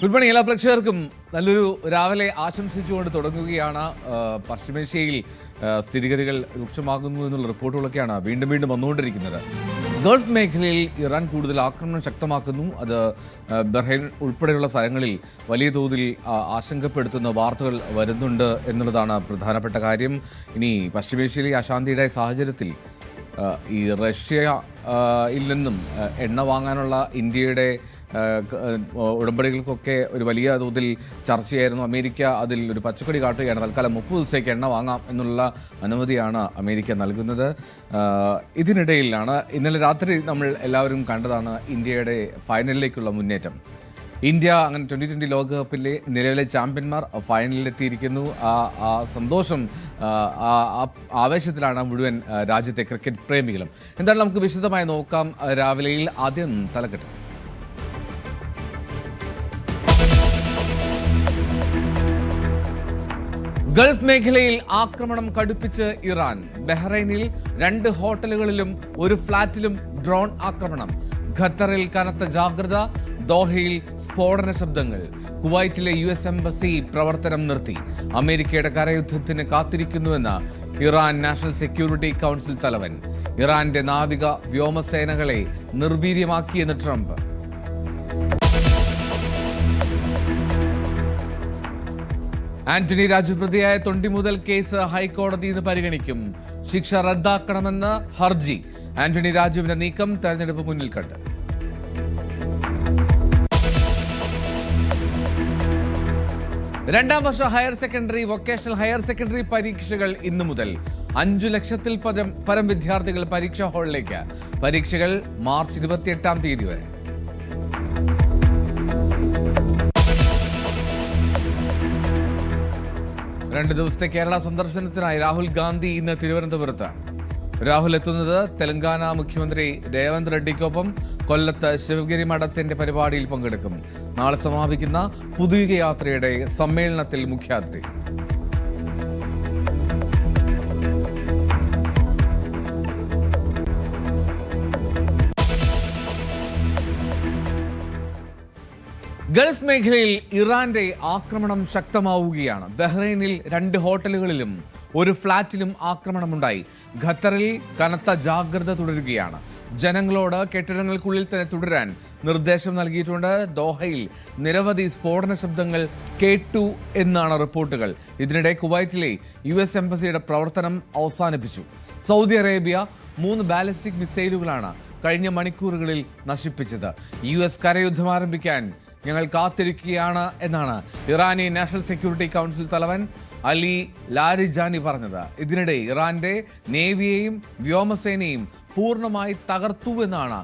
Good morning എല്ലാ പ്രേക്ഷകർക്കും നല്ലൊരു രാവിലെ ആശംസിച്ചുകൊണ്ട് തുടങ്ങുകയാണ്. പശ്ചിമേഷ്യയിൽ സ്ഥിതിഗതികൾ രൂക്ഷമാകുന്നു എന്നുള്ള റിപ്പോർട്ടുകളൊക്കെയാണ് വീണ്ടും വീണ്ടും വന്നുകൊണ്ടിരിക്കുന്നത്. ഗൾഫ് മേഖലയിൽ ഇറാൻ കൂടുതൽ ആക്രമണം ശക്തമാക്കുന്നു. അത് ബഹ്റൈൻ ഉൾപ്പെടെയുള്ള സ്ഥലങ്ങളിൽ വലിയ തോതിൽ ആശങ്കപ്പെടുത്തുന്ന വാർത്തകൾ വരുന്നുണ്ട് എന്നുള്ളതാണ് പ്രധാനപ്പെട്ട കാര്യം. ഇനി പശ്ചിമേഷ്യയിലെ അശാന്തിയുടെ സാഹചര്യത്തിൽ ഈ റഷ്യയിൽ നിന്നും എണ്ണ വാങ്ങാനുള്ള ഇന്ത്യയുടെ ഉടമ്പടികൾക്കൊക്കെ ഒരു വലിയ തോതിൽ ചർച്ചയായിരുന്നു. അമേരിക്ക അതിൽ ഒരു പച്ചക്കൊടി കാട്ടുകയാണ്. തൽക്കാലം 30 ദിവസത്തേക്ക് എണ്ണ വാങ്ങാം എന്നുള്ള അനുമതിയാണ് അമേരിക്ക നൽകുന്നത്. ഇതിനിടയിലാണ് ഇന്നലെ രാത്രി നമ്മൾ എല്ലാവരും കണ്ടതാണ് ഇന്ത്യയുടെ ഫൈനലിലേക്കുള്ള മുന്നേറ്റം. ഇന്ത്യ അങ്ങനെ 2020 ലോകകപ്പിലെ നിലവിലെ ചാമ്പ്യന്മാർ ഫൈനലിലെത്തിയിരിക്കുന്നു. ആ സന്തോഷം, ആവേശത്തിലാണ് മുഴുവൻ രാജ്യത്തെ ക്രിക്കറ്റ് പ്രേമികളും. എന്തായാലും നമുക്ക് വിശദമായി നോക്കാം. രാവിലെയിൽ ആദ്യം തലക്കെട്ട്. ഗൾഫ് മേഖലയിൽ ആക്രമണം കടുപ്പിച്ച് ഇറാൻ. ബഹ്റൈനിൽ 2 ഹോട്ടലുകളിലും 1 ഫ്ളാറ്റിലും ഡ്രോൺ ആക്രമണം. ഖത്തറിൽ കനത്ത ജാഗ്രത. ദോഹയിൽ സ്ഫോടന ശബ്ദങ്ങൾ. കുവൈറ്റിലെ US എംബസി പ്രവർത്തനം നിർത്തി. അമേരിക്കയുടെ കരയുദ്ധത്തിന് കാത്തിരിക്കുന്നുവെന്ന് ഇറാൻ നാഷണൽ സെക്യൂരിറ്റി കൗൺസിൽ തലവൻ. ഇറാന്റെ നാവിക വ്യോമസേനകളെ നിർവീര്യമാക്കിയെന്ന് ട്രംപ്. ആന്റണി രാജു പ്രതിയായ തൊണ്ടിമുതൽ കേസ് ഹൈക്കോടതി ഇന്ന് പരിഗണിക്കും. ശിക്ഷ റദ്ദാക്കണമെന്ന് ഹർജി. ആന്റണി രാജുവിന്റെ നീക്കം തെരഞ്ഞെടുപ്പ് മുന്നിൽ കണ്ട്. രണ്ടാം വർഷ higher secondary, vocational higher secondary പരീക്ഷകൾ ഇന്നു മുതൽ. 5 ലക്ഷത്തിൽ പരം വിദ്യാർത്ഥികൾ പരീക്ഷാ ഹാളിലേക്ക്. പരീക്ഷകൾ മാർച്ച് 28 തീയതി വരെ. 2 ദിവസത്തെ കേരള സന്ദർശനത്തിനായി രാഹുൽ ഗാന്ധി ഇന്ന് തിരുവനന്തപുരത്താണ്. രാഹുൽ എത്തുന്നത് തെലങ്കാന മുഖ്യമന്ത്രി രേവന്ത് റെഡ്ഡിക്കൊപ്പം കൊല്ലത്ത് ശിവഗിരി മഠത്തിന്റെ പരിപാടിയിൽ പങ്കെടുക്കും. നാളെ സമാപിക്കുന്ന പുതുയുഗ യാത്രയുടെ സമ്മേളനത്തിൽ മുഖ്യാതിഥി. ഗൾഫ് മേഖലയിൽ ഇറാന്റെ ആക്രമണം ശക്തമാവുകയാണ്. ബഹ്റൈനിൽ 2 ഹോട്ടലുകളിലും 1 ഫ്ളാറ്റിലും ആക്രമണമുണ്ടായി. ഖത്തറിൽ കനത്ത ജാഗ്രത തുടരുകയാണ്. ജനങ്ങളോട് കെട്ടിടങ്ങൾക്കുള്ളിൽ തന്നെ തുടരാൻ നിർദ്ദേശം നൽകിയിട്ടുണ്ട്. ദോഹയിൽ നിരവധി സ്ഫോടന ശബ്ദങ്ങൾ കേട്ടു എന്നാണ് റിപ്പോർട്ടുകൾ. ഇതിനിടെ കുവൈറ്റിലെ US എംബസിയുടെ പ്രവർത്തനം അവസാനിപ്പിച്ചു. സൗദി അറേബ്യ 3 ബാലിസ്റ്റിക് മിസൈലുകളാണ് കഴിഞ്ഞ മണിക്കൂറുകളിൽ നശിപ്പിച്ചത്. US കരയുദ്ധം ആരംഭിക്കാൻ ഞങ്ങൾ കാത്തിരിക്കുകയാണ് എന്നാണ് ഇറാനി നാഷണൽ സെക്യൂരിറ്റി കൗൺസിൽ തലവൻ അലി ലാരിജാനി പറഞ്ഞത്. ഇതിനിടെ ഇറാന്റെ നേവിയെയും വ്യോമസേനയും പൂർണ്ണമായി തകർത്തുവെന്നാണ്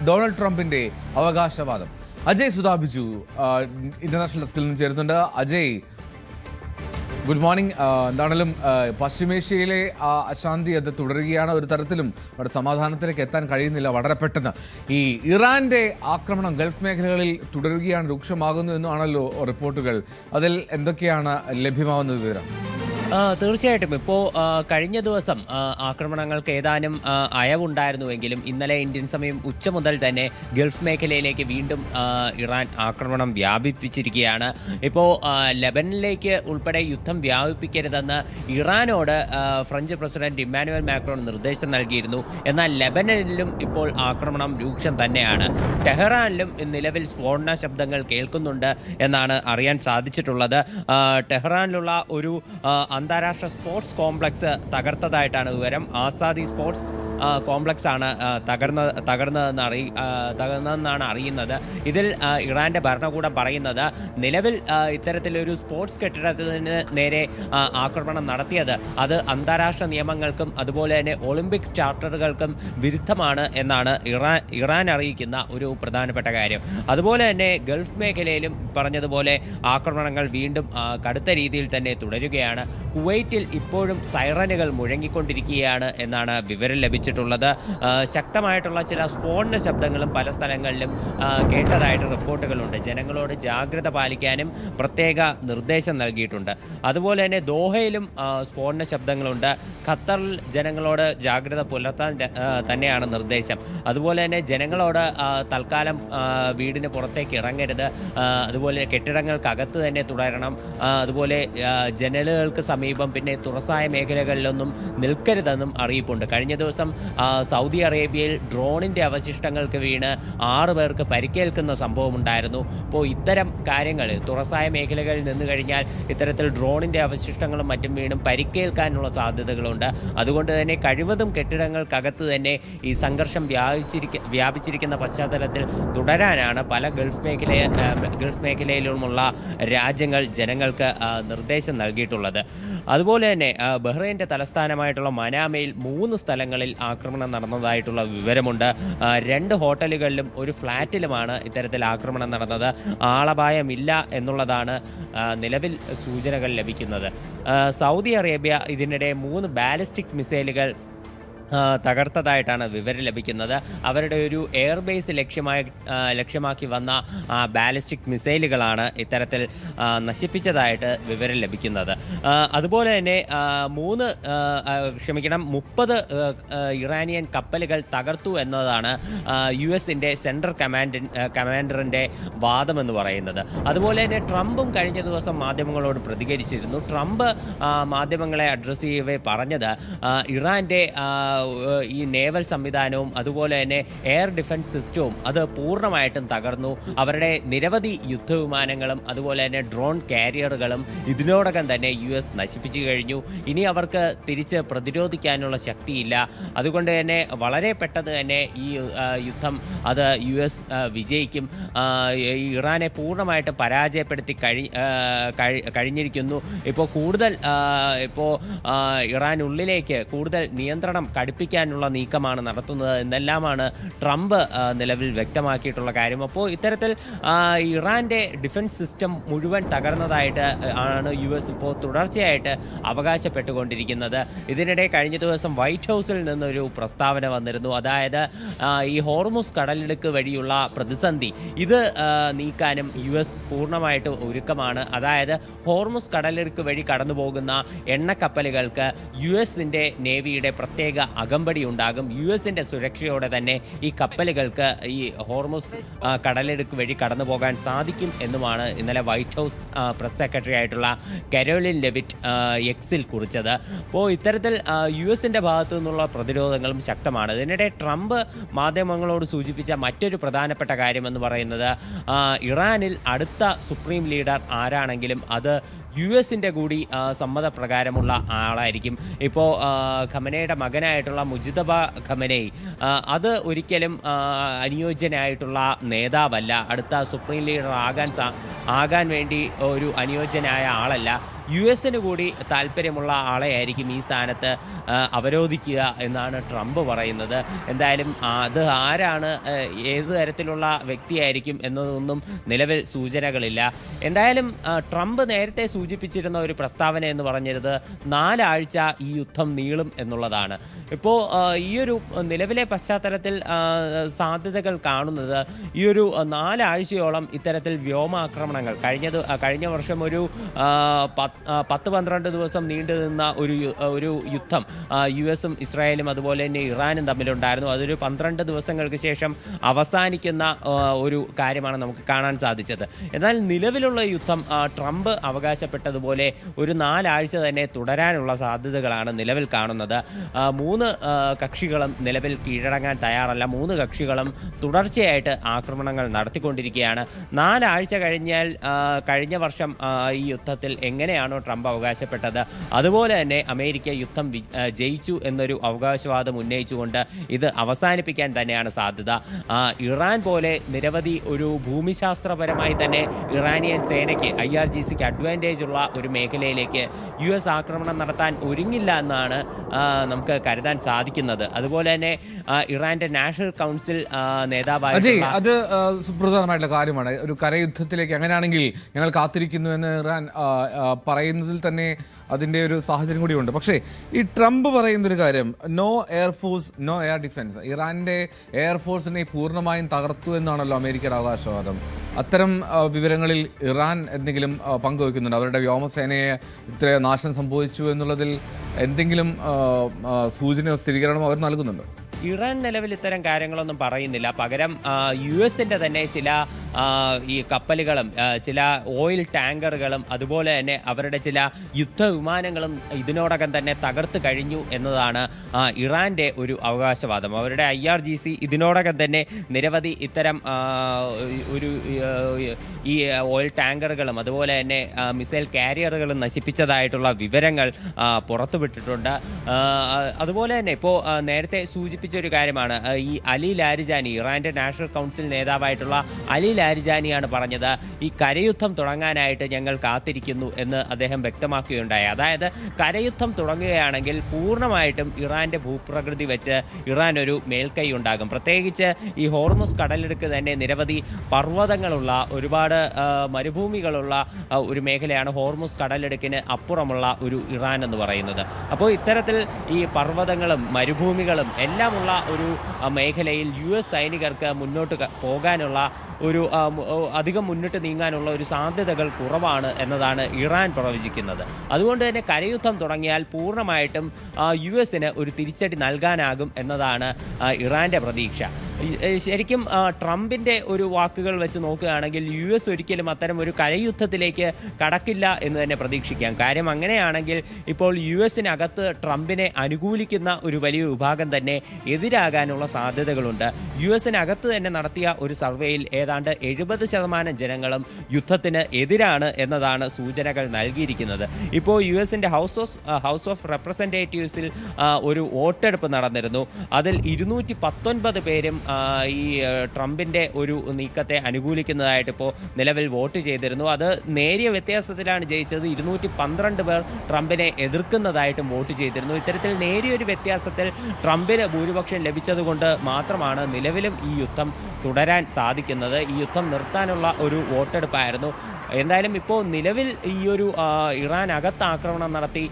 ഡൊണാൾഡ് ട്രംപിന്റെ അവകാശവാദം. അജയ് സുധാബിജു ഇന്റർനാഷണൽ ഡെസ്കിൽ നിന്നും ചേരുന്നുണ്ട്. Ajay, good morning. എന്താണെങ്കിലും പശ്ചിമേഷ്യയിലെ അശാന്തി അത് തുടരുകയാണ്. ഒരു തരത്തിലും അവിടെ സമാധാനത്തിലേക്ക് എത്താൻ കഴിയുന്നില്ല. വളരെ പെട്ടെന്ന് ഈ ഇറാന്റെ ആക്രമണം ഗൾഫ് മേഖലകളിൽ തുടരുകയാണ്, രൂക്ഷമാകുന്നു എന്നാണല്ലോ റിപ്പോർട്ടുകൾ. അതിൽ എന്തൊക്കെയാണ് ലഭ്യമാവുന്ന വിവരം? തീർച്ചയായിട്ടും ഇപ്പോൾ കഴിഞ്ഞ ദിവസം ആക്രമണങ്ങൾക്ക് ഏതാനും അയവുണ്ടായിരുന്നുവെങ്കിലും ഇന്നലെ ഇന്ത്യൻ സമയം ഉച്ച മുതൽ തന്നെ ഗൾഫ് മേഖലയിലേക്ക് വീണ്ടും ഇറാൻ ആക്രമണം വ്യാപിപ്പിച്ചിരിക്കുകയാണ്. ഇപ്പോൾ ലെബനനിലേക്ക് ഉൾപ്പെടെ യുദ്ധം വ്യാപിപ്പിക്കരുതെന്ന് ഇറാനോട് ഫ്രഞ്ച് പ്രസിഡന്റ് ഇമ്മാനുവൽ മാക്രോൺ നിർദ്ദേശം നൽകിയിരുന്നു. എന്നാൽ ലെബനനിലും ഇപ്പോൾ ആക്രമണം രൂക്ഷം തന്നെയാണ്. ടെഹ്റാനിലും നിലവിൽ സ്ഫോടന ശബ്ദങ്ങൾ കേൾക്കുന്നുണ്ട് എന്നാണ് അറിയാൻ സാധിച്ചിട്ടുള്ളത്. ടെഹ്റാനിലുള്ള ഒരു അന്താരാഷ്ട്ര സ്പോർട്സ് കോംപ്ലക്സ് തകർത്തതായിട്ടാണ് വിവരം. ആസാദി സ്പോർട്സ് കോംപ്ലക്സ് ആണ് തകർന്നതെന്നാണ് അറിയുന്നത്. ഇതിൽ ഇറാന്റെ ഭരണകൂടം പറയുന്നത് നിലവിൽ ഇത്തരത്തിലൊരു സ്പോർട്സ് കെട്ടിടത്തിന് നേരെ ആക്രമണം നടത്തിയത് അത് അന്താരാഷ്ട്ര നിയമങ്ങൾക്കും അതുപോലെ തന്നെ ഒളിമ്പിക്സ് ചാർട്ടറുകൾക്കും വിരുദ്ധമാണ് എന്നാണ് ഇറാൻ അറിയിക്കുന്ന ഒരു പ്രധാനപ്പെട്ട കാര്യം. അതുപോലെ തന്നെ ഗൾഫ് മേഖലയിലും പറഞ്ഞതുപോലെ ആക്രമണങ്ങൾ വീണ്ടും കടുത്ത രീതിയിൽ തന്നെ തുടരുകയാണ്. കുവൈറ്റിൽ ഇപ്പോഴും സൈറനുകൾ മുഴങ്ങിക്കൊണ്ടിരിക്കുകയാണ് എന്നാണ് വിവരം ലഭിച്ചിട്ടുള്ളത്. ശക്തമായിട്ടുള്ള ചില സ്ഫോടന ശബ്ദങ്ങളും പല സ്ഥലങ്ങളിലും കേട്ടതായിട്ട് റിപ്പോർട്ടുകളുണ്ട്. ജനങ്ങളോട് ജാഗ്രത പാലിക്കാനും പ്രത്യേക നിർദ്ദേശം നൽകിയിട്ടുണ്ട്. അതുപോലെ തന്നെ ദോഹയിലും സ്ഫോടന ശബ്ദങ്ങളുണ്ട്. ഖത്തറിൽ ജനങ്ങളോട് ജാഗ്രത പുലർത്താൻ തന്നെയാണ് നിർദ്ദേശം. അതുപോലെ തന്നെ ജനങ്ങളോട് തൽക്കാലം വീടിന് പുറത്തേക്ക് ഇറങ്ങരുത്, അതുപോലെ കെട്ടിടങ്ങൾക്കകത്ത് തന്നെ തുടരണം, അതുപോലെ ജനലുകൾക്ക് സമീപം പിന്നെ തുറസായ മേഖലകളിലൊന്നും നിൽക്കരുതെന്നും അറിയിപ്പുണ്ട്. കഴിഞ്ഞ ദിവസം സൗദി അറേബ്യയിൽ ഡ്രോണിൻ്റെ അവശിഷ്ടങ്ങൾക്ക് വീണ് 6 പേർക്ക് പരിക്കേൽക്കുന്ന സംഭവമുണ്ടായിരുന്നു. അപ്പോൾ ഇത്തരം കാര്യങ്ങൾ തുറസായ മേഖലകളിൽ നിന്ന് കഴിഞ്ഞാൽ ഇത്തരത്തിൽ ഡ്രോണിൻ്റെ അവശിഷ്ടങ്ങളും മറ്റും വീണും പരിക്കേൽക്കാനുള്ള സാധ്യതകളുണ്ട്. അതുകൊണ്ട് തന്നെ കഴിവതും കെട്ടിടങ്ങൾക്കകത്ത് തന്നെ ഈ സംഘർഷം വ്യാപിച്ചിരിക്കുന്ന പശ്ചാത്തലത്തിൽ തുടരാനാണ് പല ഗൾഫ് മേഖലയിലുമുള്ള രാജ്യങ്ങൾ ജനങ്ങൾക്ക് നിർദ്ദേശം നൽകിയിട്ടുള്ളത്. അതുപോലെ തന്നെ ബഹ്റൈൻ്റെ തലസ്ഥാനമായിട്ടുള്ള മനാമയിൽ 3 സ്ഥലങ്ങളിൽ ആക്രമണം നടന്നതായിട്ടുള്ള വിവരമുണ്ട്. 2 ഹോട്ടലുകളിലും ഒരു ഫ്ലാറ്റിലുമാണ് ഇത്തരത്തിൽ ആക്രമണം നടന്നത്. ആളപായമില്ല എന്നുള്ളതാണ് നിലവിൽ സൂചനകൾ ലഭിക്കുന്നത്. സൗദി അറേബ്യ ഇതിനിടെ 3 ബാലിസ്റ്റിക് മിസൈലുകൾ തകർത്തതായിട്ടാണ് വിവരം ലഭിക്കുന്നത്. അവരുടെ ഒരു എയർബേസ് ലക്ഷ്യമാക്കി വന്ന ബാലിസ്റ്റിക് മിസൈലുകളാണ് ഇത്തരത്തിൽ നശിപ്പിച്ചതായിട്ട് വിവരം ലഭിക്കുന്നത്. അതുപോലെ തന്നെ 30 ഇറാനിയൻ കപ്പലുകൾ തകർത്തു എന്നതാണ് US-ൻ്റെ സെൻട്രൽ കമാൻഡറിൻ്റെ വാദമെന്ന് പറയുന്നത്. അതുപോലെ തന്നെ ട്രംപും കഴിഞ്ഞ ദിവസം മാധ്യമങ്ങളോട് പ്രതികരിച്ചിരുന്നു. ട്രംപ് മാധ്യമങ്ങളെ അഡ്രസ്സ് ചെയ്യവേ പറഞ്ഞത് ഇറാൻ്റെ ഈ നേവൽ സംവിധാനവും അതുപോലെ തന്നെ എയർ ഡിഫൻസ് സിസ്റ്റവും അത് പൂർണ്ണമായിട്ടും തകർന്നു. അവരുടെ നിരവധി യുദ്ധവിമാനങ്ങളും അതുപോലെ തന്നെ ഡ്രോൺ കാരിയറുകളും ഇതിനോടകം തന്നെ US നശിപ്പിച്ചു കഴിഞ്ഞു. ഇനി അവർക്ക് തിരിച്ച് പ്രതിരോധിക്കാനുള്ള ശക്തിയില്ല. അതുകൊണ്ട് തന്നെ വളരെ പെട്ടെന്ന് തന്നെ ഈ യുദ്ധം അത് US വിജയിക്കും. ഇറാനെ പൂർണ്ണമായിട്ട് പരാജയപ്പെടുത്തി കഴിഞ്ഞിരിക്കുന്നു. ഇപ്പോൾ ഇറാനുള്ളിലേക്ക് കൂടുതൽ നിയന്ത്രണം കടുപ്പിക്കാനുള്ള നീക്കമാണ് നടത്തുന്നത് എന്നെല്ലാമാണ് ട്രംപ് നിലവിൽ വ്യക്തമാക്കിയിട്ടുള്ള കാര്യം. അപ്പോൾ ഇത്തരത്തിൽ ഇറാൻ്റെ ഡിഫൻസ് സിസ്റ്റം മുഴുവൻ തകർന്നതായിട്ട് ആണ് US ഇപ്പോൾ തുടർച്ചയായിട്ട് അവകാശപ്പെട്ടുകൊണ്ടിരിക്കുന്നത്. ഇതിനിടെ കഴിഞ്ഞ ദിവസം വൈറ്റ് ഹൗസിൽ നിന്നൊരു പ്രസ്താവന വന്നിരുന്നു. അതായത് ഈ ഹോർമുസ് കടലിടുക്ക് വഴിയുള്ള പ്രതിസന്ധി ഇത് നീക്കാനും US പൂർണ്ണമായിട്ട് ഒരുക്കമാണ്. അതായത് ഹോർമുസ് കടലിടുക്ക് വഴി കടന്നു പോകുന്ന എണ്ണക്കപ്പലുകൾക്ക് US-ൻ്റെ നേവിയുടെ പ്രത്യേക അകമ്പടി ഉണ്ടാകും. US-ൻ്റെ സുരക്ഷയോടെ തന്നെ ഈ കപ്പലുകൾക്ക് ഈ ഹോർമുസ് കടലിടുക്ക് വഴി കടന്നു പോകാൻ സാധിക്കും എന്നുമാണ് ഇന്നലെ വൈറ്റ് ഹൗസ് പ്രസ് സെക്രട്ടറി ആയിട്ടുള്ള കരോലിൻ ലെവിറ്റ് എക്സിൽ കുറിച്ചത്. അപ്പോൾ ഇത്തരത്തിൽ US-ൻ്റെ ഭാഗത്തു നിന്നുള്ള പ്രതിരോധങ്ങളും ശക്തമാണ്. ഇതിനിടെ ട്രംപ് മാധ്യമങ്ങളോട് സൂചിപ്പിച്ച മറ്റൊരു പ്രധാനപ്പെട്ട കാര്യമെന്ന് പറയുന്നത് ഇറാനിൽ അടുത്ത സുപ്രീം ലീഡർ ആരാണെങ്കിലും അത് US-ൻ്റെ കൂടി സമ്മതപ്രകാരമുള്ള ആളായിരിക്കും. ഇപ്പോൾ ഖമനയുടെ മകനായിട്ടുള്ള മുജിതബ ഖമനൈ അത് ഒരിക്കലും അനുയോജ്യനായിട്ടുള്ള നേതാവല്ല. അടുത്ത സുപ്രീം ലീഡർ ആകാൻ വേണ്ടി ഒരു അനുയോജ്യനായ ആളല്ല. US-ന് കൂടി താല്പര്യമുള്ള ആളെയായിരിക്കും ഈ സ്ഥാനത്ത് അവരോധിക്കുക എന്നാണ് ട്രംപ് പറയുന്നത്. എന്തായാലും അത് ആരാണ്, ഏത് തരത്തിലുള്ള വ്യക്തിയായിരിക്കും എന്നതൊന്നും നിലവിൽ സൂചനകളില്ല. എന്തായാലും ട്രംപ് നേരത്തെ സൂചിപ്പിച്ചിരുന്ന ഒരു പ്രസ്താവന എന്ന് പറഞ്ഞിരുന്നത് 4 ആഴ്ച ഈ യുദ്ധം നീളും എന്നുള്ളതാണ്. ഇപ്പോൾ ഈ ഒരു നിലവിലെ പശ്ചാത്തലത്തിൽ സാധ്യതകൾ കാണുന്നത് ഈ ഒരു 4 ആഴ്ചയോളം ഇത്തരത്തിൽ വ്യോമാക്രമണങ്ങൾ കഴിഞ്ഞ വർഷം ഒരു 10-12 ദിവസം നീണ്ടു നിന്ന ഒരു യുദ്ധം US-ഉം ഇസ്രായേലും അതുപോലെ തന്നെ ഇറാനും തമ്മിലുണ്ടായിരുന്നു. അതൊരു 12 ദിവസങ്ങൾക്ക് ശേഷം അവസാനിക്കുന്ന ഒരു കാര്യമാണ് നമുക്ക് കാണാൻ സാധിച്ചത്. എന്നാൽ നിലവിലുള്ള യുദ്ധം ട്രംപ് അവകാശപ്പെട്ടതുപോലെ ഒരു 4 ആഴ്ച തന്നെ തുടരാനുള്ള സാധ്യതകളാണ് നിലവിൽ കാണുന്നത്. 3 കക്ഷികളും നിലവിൽ കീഴടങ്ങാൻ തയ്യാറല്ല. 3 കക്ഷികളും തുടർച്ചയായിട്ട് ആക്രമണങ്ങൾ നടത്തിക്കൊണ്ടിരിക്കുകയാണ്. 4 ആഴ്ച കഴിഞ്ഞാൽ കഴിഞ്ഞ വർഷം ഈ യുദ്ധത്തിൽ എങ്ങനെയാണോ ട്രംപ് അവകാശപ്പെട്ടത് അതുപോലെ തന്നെ അമേരിക്ക യുദ്ധം ജയിച്ചു എന്നൊരു അവകാശവാദം ഉന്നയിച്ചുകൊണ്ട് ഇത് അവസാനിപ്പിക്കാൻ തന്നെയാണ് സാധ്യത. ഇറാൻ പോലെ നിരവധി ഒരു ഭൂമിശാസ്ത്രപരമായി തന്നെ ഇറാനിയൻ സേനയ്ക്ക് IRGCക്ക് അഡ്വാൻറ്റേജ് അഡ്വാൻറ്റേജുള്ള ഒരു മേഖലയിലേക്ക് US ആക്രമണം നടത്താൻ ഒരുങ്ങില്ല എന്നാണ് നമുക്ക് കരുതാൻ സാധിക്കുന്നത്. അതുപോലെ തന്നെ ഇറാൻ്റെ നാഷണൽ കൗൺസിൽ നേതാവായ അത് സുപ്രധാനമായിട്ടുള്ള കാര്യമാണ്. ഒരു കരയുദ്ധത്തിലേക്ക് അങ്ങനെയാണെങ്കിൽ ഞങ്ങൾ കാത്തിരിക്കുന്നു എന്ന് ഇറാൻ പറയുന്നതിൽ തന്നെ അതിൻ്റെ ഒരു സാഹചര്യം കൂടിയുണ്ട്. പക്ഷേ ഈ ട്രംപ് പറയുന്നൊരു കാര്യം, no air force no air defence, ഇറാൻ്റെ എയർഫോഴ്സിനെ പൂർണ്ണമായും തകർത്തു എന്നാണല്ലോ അമേരിക്കയുടെ അവകാശവാദം. അത്തരം വിവരങ്ങളിൽ ഇറാൻ എന്തെങ്കിലും പങ്കുവയ്ക്കുന്നുണ്ട്? അവരുടെ വ്യോമസേനയെ ഇത്ര നാശം സംഭവിച്ചു എന്നുള്ളതിൽ എന്തെങ്കിലും സൂചനയോ സ്ഥിരീകരണമോ അവർ നൽകുന്നുണ്ടോ? ഇറാൻ നിലവിൽ ഇത്തരം കാര്യങ്ങളൊന്നും പറയുന്നില്ല. പകരം US-ൻ്റെ തന്നെ ചില ഈ കപ്പലുകളും ചില ഓയിൽ ടാങ്കറുകളും അതുപോലെ തന്നെ അവരുടെ ചില യുദ്ധവിമാനങ്ങളും ഇതിനോടകം തന്നെ തകർത്ത് കഴിഞ്ഞു എന്നതാണ് ഇറാൻ്റെ ഒരു അവകാശവാദം. അവരുടെ IRGC ഇതിനോടകം തന്നെ നിരവധി ഇത്തരം ഒരു ഈ ഓയിൽ ടാങ്കറുകളും അതുപോലെ തന്നെ മിസൈൽ കാരിയറുകളും നശിപ്പിച്ചതായിട്ടുള്ള വിവരങ്ങൾ പുറത്തുവിട്ടിട്ടുണ്ട്. അതുപോലെ തന്നെ ഇപ്പോൾ നേരത്തെ സൂചിപ്പിച്ച ഒരു കാര്യമാണ് ഈ അലി ലാരിജാനി, ഇറാൻ്റെ നാഷണൽ കൗൺസിൽ നേതാവായിട്ടുള്ള അലി ലാരിജാനിയാണ് പറഞ്ഞത് ഈ കരയുദ്ധം തുടങ്ങാനായിട്ട് ഞങ്ങൾ കാത്തിരിക്കുന്നു എന്ന് അദ്ദേഹം വ്യക്തമാക്കുകയുണ്ടായി. അതായത് കരയുദ്ധം തുടങ്ങുകയാണെങ്കിൽ പൂർണ്ണമായിട്ടും ഇറാൻ്റെ ഭൂപ്രകൃതി വെച്ച് ഇറാൻ ഒരു മേൽക്കൈ ഉണ്ടാകും. പ്രത്യേകിച്ച് ഈ ഹോർമുസ് കടലിടുക്ക് തന്നെ നിരവധി പർവ്വതങ്ങളുള്ള ഒരുപാട് മരുഭൂമികളുള്ള ഒരു മേഖലയാണ് ഹോർമുസ് കടലിടുക്കിന് അപ്പുറമുള്ള ഒരു ഇറാൻ എന്ന് പറയുന്നത്. അപ്പോൾ ഇത്തരത്തിൽ ഈ പർവ്വതങ്ങളും മരുഭൂമികളും എല്ലാം ഒരു മേഖലയിൽ US സൈനികർക്ക് മുന്നോട്ട് പോകാനുള്ള ഒരു അധികം മുന്നിട്ട് നീങ്ങാനുള്ള ഒരു സാധ്യതകൾ കുറവാണ് എന്നതാണ് ഇറാൻ പ്രവചിക്കുന്നത്. അതുകൊണ്ട് തന്നെ കരയുദ്ധം തുടങ്ങിയാൽ പൂർണ്ണമായിട്ടും US-ന് ഒരു തിരിച്ചടി നൽകാനാകും എന്നതാണ് ഇറാൻ്റെ പ്രതീക്ഷ. ശരിക്കും ട്രംപിൻ്റെ ഒരു വാക്കുകൾ വെച്ച് നോക്കുകയാണെങ്കിൽ US ഒരിക്കലും അത്തരം ഒരു കരയുദ്ധത്തിലേക്ക് കടക്കില്ല എന്ന് തന്നെ പ്രതീക്ഷിക്കാം. കാര്യം അങ്ങനെയാണെങ്കിൽ ഇപ്പോൾ US-നകത്ത് ട്രംപിനെ അനുകൂലിക്കുന്ന ഒരു വലിയ വിഭാഗം തന്നെ എതിരാകാനുള്ള സാധ്യതകളുണ്ട്. US-നകത്ത് തന്നെ നടത്തിയ ഒരു സർവേയിൽ ഏതാണ്ട് 70% ജനങ്ങളും യുദ്ധത്തിന് എതിരാണ് എന്നതാണ് സൂചനകൾ നൽകിയിരിക്കുന്നത്. ഇപ്പോൾ US-ൻ്റെ ഹൗസ് ഓഫ് റെപ്രസെൻറ്റേറ്റീവ്സിൽ ഒരു വോട്ടെടുപ്പ് നടന്നിരുന്നു. അതിൽ 219 പേരും ഈ ട്രംപിൻ്റെ ഒരു നീക്കത്തെ അനുകൂലിക്കുന്നതായിട്ട് ഇപ്പോൾ നിലവിൽ വോട്ട് ചെയ്തിരുന്നു. അത് നേരിയ വ്യത്യാസത്തിലാണ് ജയിച്ചത്. 212 പേർ ട്രംപിനെ എതിർക്കുന്നതായിട്ടും വോട്ട് ചെയ്തിരുന്നു. ഇത്തരത്തിൽ നേരിയൊരു വ്യത്യാസത്തിൽ ട്രംപിന് ഭൂരിപക്ഷം ലഭിച്ചതുകൊണ്ട് മാത്രമാണ് നിലവിലും ഈ യുദ്ധം തുടരാൻ സാധിക്കുന്നത്. ഈ യുദ്ധം നിർത്താനുള്ള ഒരു വോട്ടെടുപ്പായിരുന്നു. എന്തായാലും ഇപ്പോൾ നിലവിൽ ഈ ഒരു ഇറാൻ അകത്ത് ആക്രമണം നടത്തി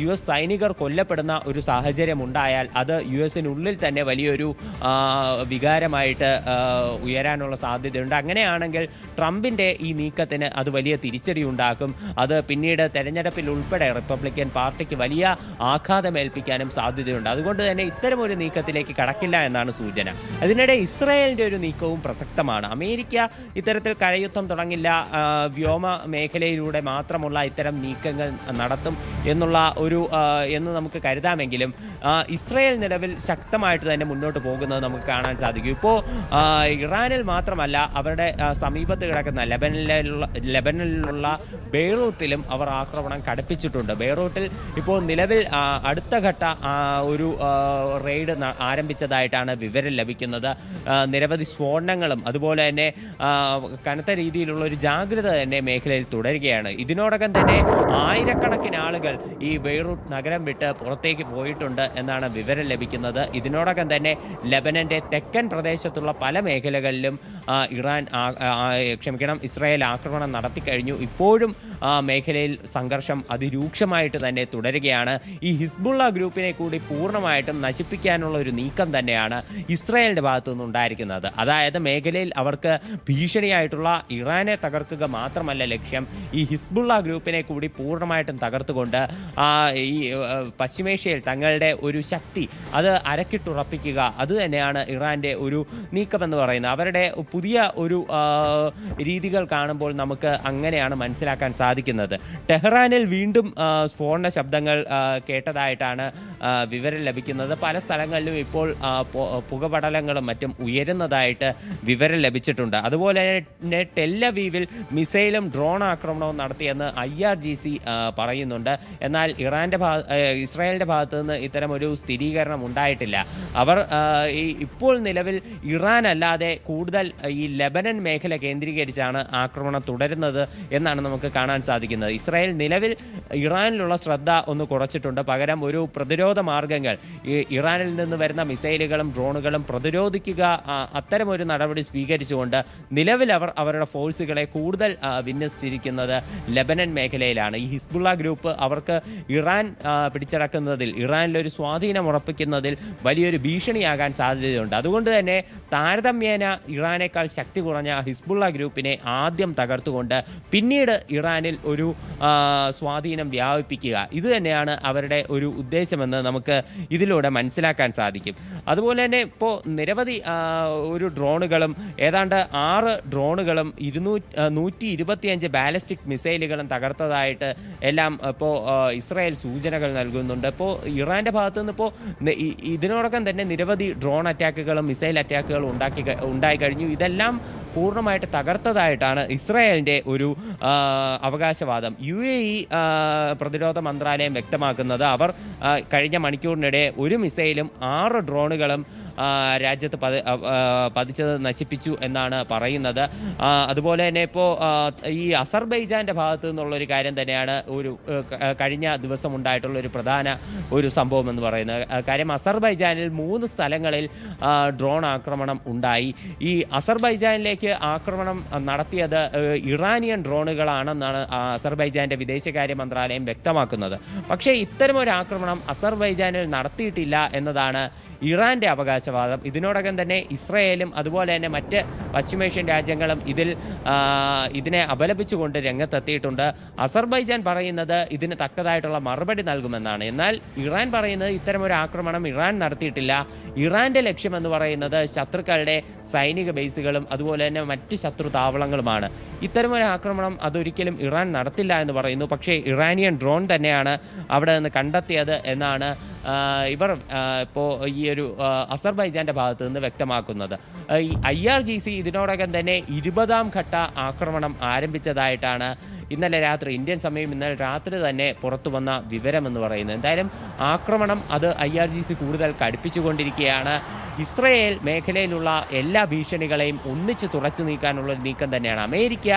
US സൈനികർ കൊല്ലപ്പെടുന്ന ഒരു സാഹചര്യം ഉണ്ടായാൽ അത് US-നുള്ളിൽ തന്നെ വലിയൊരു വികാരമായിട്ട് ഉയരാനുള്ള സാധ്യതയുണ്ട്. അങ്ങനെയാണെങ്കിൽ ട്രംപിൻ്റെ ഈ നീക്കത്തിന് അത് വലിയ തിരിച്ചടി ഉണ്ടാക്കും. അത് പിന്നീട് തെരഞ്ഞെടുപ്പിൽ ഉൾപ്പെടെ റിപ്പബ്ലിക്കൻ പാർട്ടിക്ക് വലിയ ആഘാതമേൽപ്പിക്കാനും സാധ്യതയുണ്ട്. അതുകൊണ്ട് തന്നെ ഇത്തരമൊരു നീക്കത്തിലേക്ക് കടക്കില്ല എന്നാണ് സൂചന. അതിനിടെ ഇസ്രായേലിൻ്റെ ഒരു നീക്കവും പ്രസക്തമാണ്. അമേരിക്ക ഇത്തരത്തിൽ കരയുദ്ധം തുടങ്ങില്ല, വ്യോമ മേഖലയിലൂടെ മാത്രമുള്ള ഇത്തരം നീക്കങ്ങൾ നടത്തും എന്ന് നമുക്ക് കരുതാമെങ്കിലും ഇസ്രായേൽ നിലവിൽ ശക്തമായിട്ട് തന്നെ മുന്നോട്ട് പോകുന്നത് നമുക്ക് കാണാൻ സാധിക്കും. ഇപ്പോൾ ഇറാനിൽ മാത്രമല്ല അവരുടെ സമീപത്ത് കിടക്കുന്ന ലെബനനിലുള്ള ബെയ്റൂട്ടിലും അവർ ആക്രമണം കടുപ്പിച്ചിട്ടുണ്ട്. ബെയ്റൂട്ടിൽ ഇപ്പോൾ നിലവിൽ അടുത്ത ഘട്ട ഒരു റെയ്ഡ് ആരംഭിച്ചതായിട്ടാണ് വിവരം ലഭിക്കുന്നത്. നിരവധി സ്ഫോടനങ്ങളും അതുപോലെ തന്നെ കനത്ത രീതിയിലുള്ള ഒരു ജാഗ്രത തന്നെ മേഖലയിൽ തുടരുകയാണ്. ഇതിനോടകം തന്നെ ആയിരക്കണക്കിന് ആളുകൾ ഈ ബെയ്റൂട്ട് നഗരം വിട്ട് പുറത്തേക്ക് പോയിട്ടുണ്ട് എന്നാണ് വിവരം ലഭിക്കുന്നത്. ഇതിനോടകം തന്നെ ലെബനൻ്റെ തെക്കൻ പ്രദേശത്തുള്ള പല മേഖലകളിലും ഇസ്രായേൽ ആക്രമണം നടത്തിക്കഴിഞ്ഞു. ഇപ്പോഴും മേഖലയിൽ സംഘർഷം അതിരൂക്ഷമായിട്ട് തന്നെ തുടരുകയാണ്. ഈ ഹിസ്ബുള്ള ഗ്രൂപ്പിനെ കൂടി പൂർണ്ണമായിട്ടും നശിപ്പിക്കാനുള്ള ഒരു നീക്കം തന്നെയാണ് ഇസ്രായേലിൻ്റെ ഭാഗത്തു നിന്നുണ്ടായിരിക്കുന്നത്. അതായത് മേഖലയിൽ അവർക്ക് ഭീഷണിയായിട്ടുള്ള ഇറാനെ തകർക്കുക മാത്രമല്ല ലക്ഷ്യം, ഈ ഹിസ്ബുള്ള ഗ്രൂപ്പിനെ കൂടി പൂർണ്ണമായിട്ടും തകർത്തുകൊണ്ട് ഈ പശ്ചിമേഷ്യയിൽ തങ്ങളുടെ ഒരു ശക്തി അത് അരക്കിട്ടുറപ്പിക്കുക, അത് തന്നെയാണ് ഇറാൻ്റെ ഒരു നീക്കമെന്ന് പറയുന്നത്. അവരുടെ പുതിയ ഒരു രീതികൾ കാണുമ്പോൾ നമുക്ക് അങ്ങനെയാണ് മനസ്സിലാക്കാൻ സാധിക്കുന്നത്. ടെഹ്റാനിൽ വീണ്ടും സ്ഫോടന ശബ്ദങ്ങൾ കേട്ടതായിട്ടാണ് വിവരം ലഭിക്കുന്നത്. പല സ്ഥലങ്ങളിലും ഇപ്പോൾ പുകപടലങ്ങളും മറ്റും ഉയരുന്നതായിട്ട് വിവരം ലഭിച്ചിട്ടുണ്ട്. അതുപോലെ തന്നെ ടെല്ലവീവിൽ മിസൈൽ ഇസ്രായേലും ഡ്രോൺ ആക്രമണവും നടത്തിയെന്ന് IRGC പറയുന്നുണ്ട്. എന്നാൽ ഇസ്രായേലിൻ്റെ ഭാഗത്തു നിന്ന് ഇത്തരം ഒരു സ്ഥിരീകരണം ഉണ്ടായിട്ടില്ല. അവർ ഇപ്പോൾ നിലവിൽ ഇറാൻ അല്ലാതെ കൂടുതൽ ഈ ലെബനൻ മേഖല കേന്ദ്രീകരിച്ചാണ് ആക്രമണം തുടരുന്നത് എന്നാണ് നമുക്ക് കാണാൻ സാധിക്കുന്നത്. ഇസ്രായേൽ നിലവിൽ ഇറാനിലുള്ള ശ്രദ്ധ ഒന്ന് കുറച്ചിട്ടുണ്ട്. പകരം ഒരു പ്രതിരോധ മാർഗങ്ങൾ ഇറാനിൽ നിന്ന് വരുന്ന മിസൈലുകളും ഡ്രോണുകളും പ്രതിരോധിക്കുക, അത്തരമൊരു നടപടി സ്വീകരിച്ചുകൊണ്ട് നിലവിൽ അവർ അവരുടെ ഫോഴ്സുകളെ കൂടുതൽ വിന്യസിച്ചിരിക്കുന്നത് ലെബനൻ മേഖലയിലാണ്. ഈ ഹിസ്ബുള്ള ഗ്രൂപ്പ് അവർക്ക് ഇറാൻ പിടിച്ചടക്കുന്നതിൽ, ഇറാനിലൊരു സ്വാധീനം ഉറപ്പിക്കുന്നതിൽ വലിയൊരു ഭീഷണിയാകാൻ സാധ്യതയുണ്ട്. അതുകൊണ്ട് തന്നെ താരതമ്യേന ഇറാനേക്കാൾ ശക്തി കുറഞ്ഞ ഹിസ്ബുള്ള ഗ്രൂപ്പിനെ ആദ്യം തകർത്തുകൊണ്ട് പിന്നീട് ഇറാനിൽ ഒരു സ്വാധീനം വ്യാപിപ്പിക്കുക, ഇത് തന്നെയാണ് അവരുടെ ഒരു ഉദ്ദേശമെന്ന് നമുക്ക് ഇതിലൂടെ മനസ്സിലാക്കാൻ സാധിക്കും. അതുപോലെ തന്നെ ഇപ്പോൾ നിരവധി ഒരു ഡ്രോണുകളും ഏതാണ്ട് 6 ഡ്രോണുകളും 125 ബാലിസ്റ്റിക് മിസൈലുകളും തകർത്തതായിട്ട് എല്ലാം ഇപ്പോൾ ഇസ്രായേൽ സൂചനകൾ നൽകുന്നുണ്ട്. ഇപ്പോൾ ഇറാൻ്റെ ഭാഗത്തു നിന്ന് ഇപ്പോൾ ഇതിനോടകം തന്നെ നിരവധി ഡ്രോൺ അറ്റാക്കുകളും മിസൈൽ അറ്റാക്കുകളും ഉണ്ടായി കഴിഞ്ഞു. ഇതെല്ലാം പൂർണ്ണമായിട്ട് തകർത്തതായിട്ടാണ് ഇസ്രായേലിൻ്റെ ഒരു അവകാശവാദം. UAE പ്രതിരോധ മന്ത്രാലയം വ്യക്തമാക്കുന്നത് അവർ കഴിഞ്ഞ മണിക്കൂറിനിടെ ഒരു മിസൈലും 6 ഡ്രോണുകളും രാജ്യത്ത് പതിച്ചത് നശിപ്പിച്ചു എന്നാണ് പറയുന്നത്. അതുപോലെ തന്നെ ഇപ്പോൾ ഈ അസർബൈജാൻ്റെ ഭാഗത്തു നിന്നുള്ളൊരു കാര്യം തന്നെയാണ് ഒരു കഴിഞ്ഞ ദിവസം ഉണ്ടായിട്ടുള്ള ഒരു പ്രധാന ഒരു സംഭവം എന്ന് പറയുന്നത്. കാര്യം അസർബൈജാനിൽ 3 സ്ഥലങ്ങളിൽ ഡ്രോൺ ആക്രമണം ഉണ്ടായി. ഈ അസർബൈജാനിലേക്ക് ആക്രമണം നടത്തിയത് ഇറാനിയൻ ഡ്രോണുകളാണെന്നാണ് അസർബൈജാൻ്റെ വിദേശകാര്യ മന്ത്രാലയം വ്യക്തമാക്കുന്നത്. പക്ഷേ ഇത്തരമൊരു ആക്രമണം അസർബൈജാനിൽ നടത്തിയിട്ടില്ല എന്നതാണ് ഇറാൻ്റെ അവകാശവാദം. ഇതിനോടകം തന്നെ ഇസ്രായേലും അതുപോലെ തന്നെ മറ്റ് പശ്ചിമേഷ്യൻ രാജ്യങ്ങളും ഇതിനെ അപലപിച്ചുകൊണ്ട് രംഗത്തെത്തിയിട്ടുണ്ട്. അസർബൈജാൻ പറയുന്നത് ഇതിന് തക്കതായിട്ടുള്ള മറുപടി നൽകുമെന്നാണ്. എന്നാൽ ഇറാൻ പറയുന്നത് ഇത്തരമൊരു ആക്രമണം ഇറാൻ നടത്തിയിട്ടില്ല. ഇറാൻ്റെ ലക്ഷ്യമെന്ന് പറയുന്നത് ശത്രുക്കളുടെ സൈനിക ബേസുകളും അതുപോലെ തന്നെ മറ്റ് ശത്രു താവളങ്ങളുമാണ്. ഇത്തരമൊരു ആക്രമണം അതൊരിക്കലും ഇറാൻ നടത്തില്ല എന്ന് പറയുന്നു. പക്ഷേ ഇറാനിയൻ ഡ്രോൺ തന്നെയാണ് അവിടെ നിന്ന് കണ്ടെത്തിയത് എന്നാണ് ഇവർ ഇപ്പോൾ ഈ ഒരു അസർബൈജാൻ്റെ ഭാഗത്തു നിന്ന് വ്യക്തമാക്കുന്നത്. ഈ IRGC ഇതിനോടകം തന്നെ 20ാം ഘട്ട ആക്രമണം ആരംഭിച്ചതായിട്ടാണ് ഇന്നലെ രാത്രി, ഇന്ത്യൻ സമയം ഇന്നലെ രാത്രി തന്നെ പുറത്തു വന്ന വിവരമെന്ന് പറയുന്നത്. എന്തായാലും ആക്രമണം അത് IRGC കൂടുതൽ കടുപ്പിച്ചുകൊണ്ടിരിക്കുകയാണ്. ഇസ്രയേൽ മേഖലയിലുള്ള എല്ലാ ഭീഷണികളെയും ഒന്നിച്ച് തുറച്ചു നീക്കാനുള്ള ഒരു നീക്കം തന്നെയാണ്. അമേരിക്ക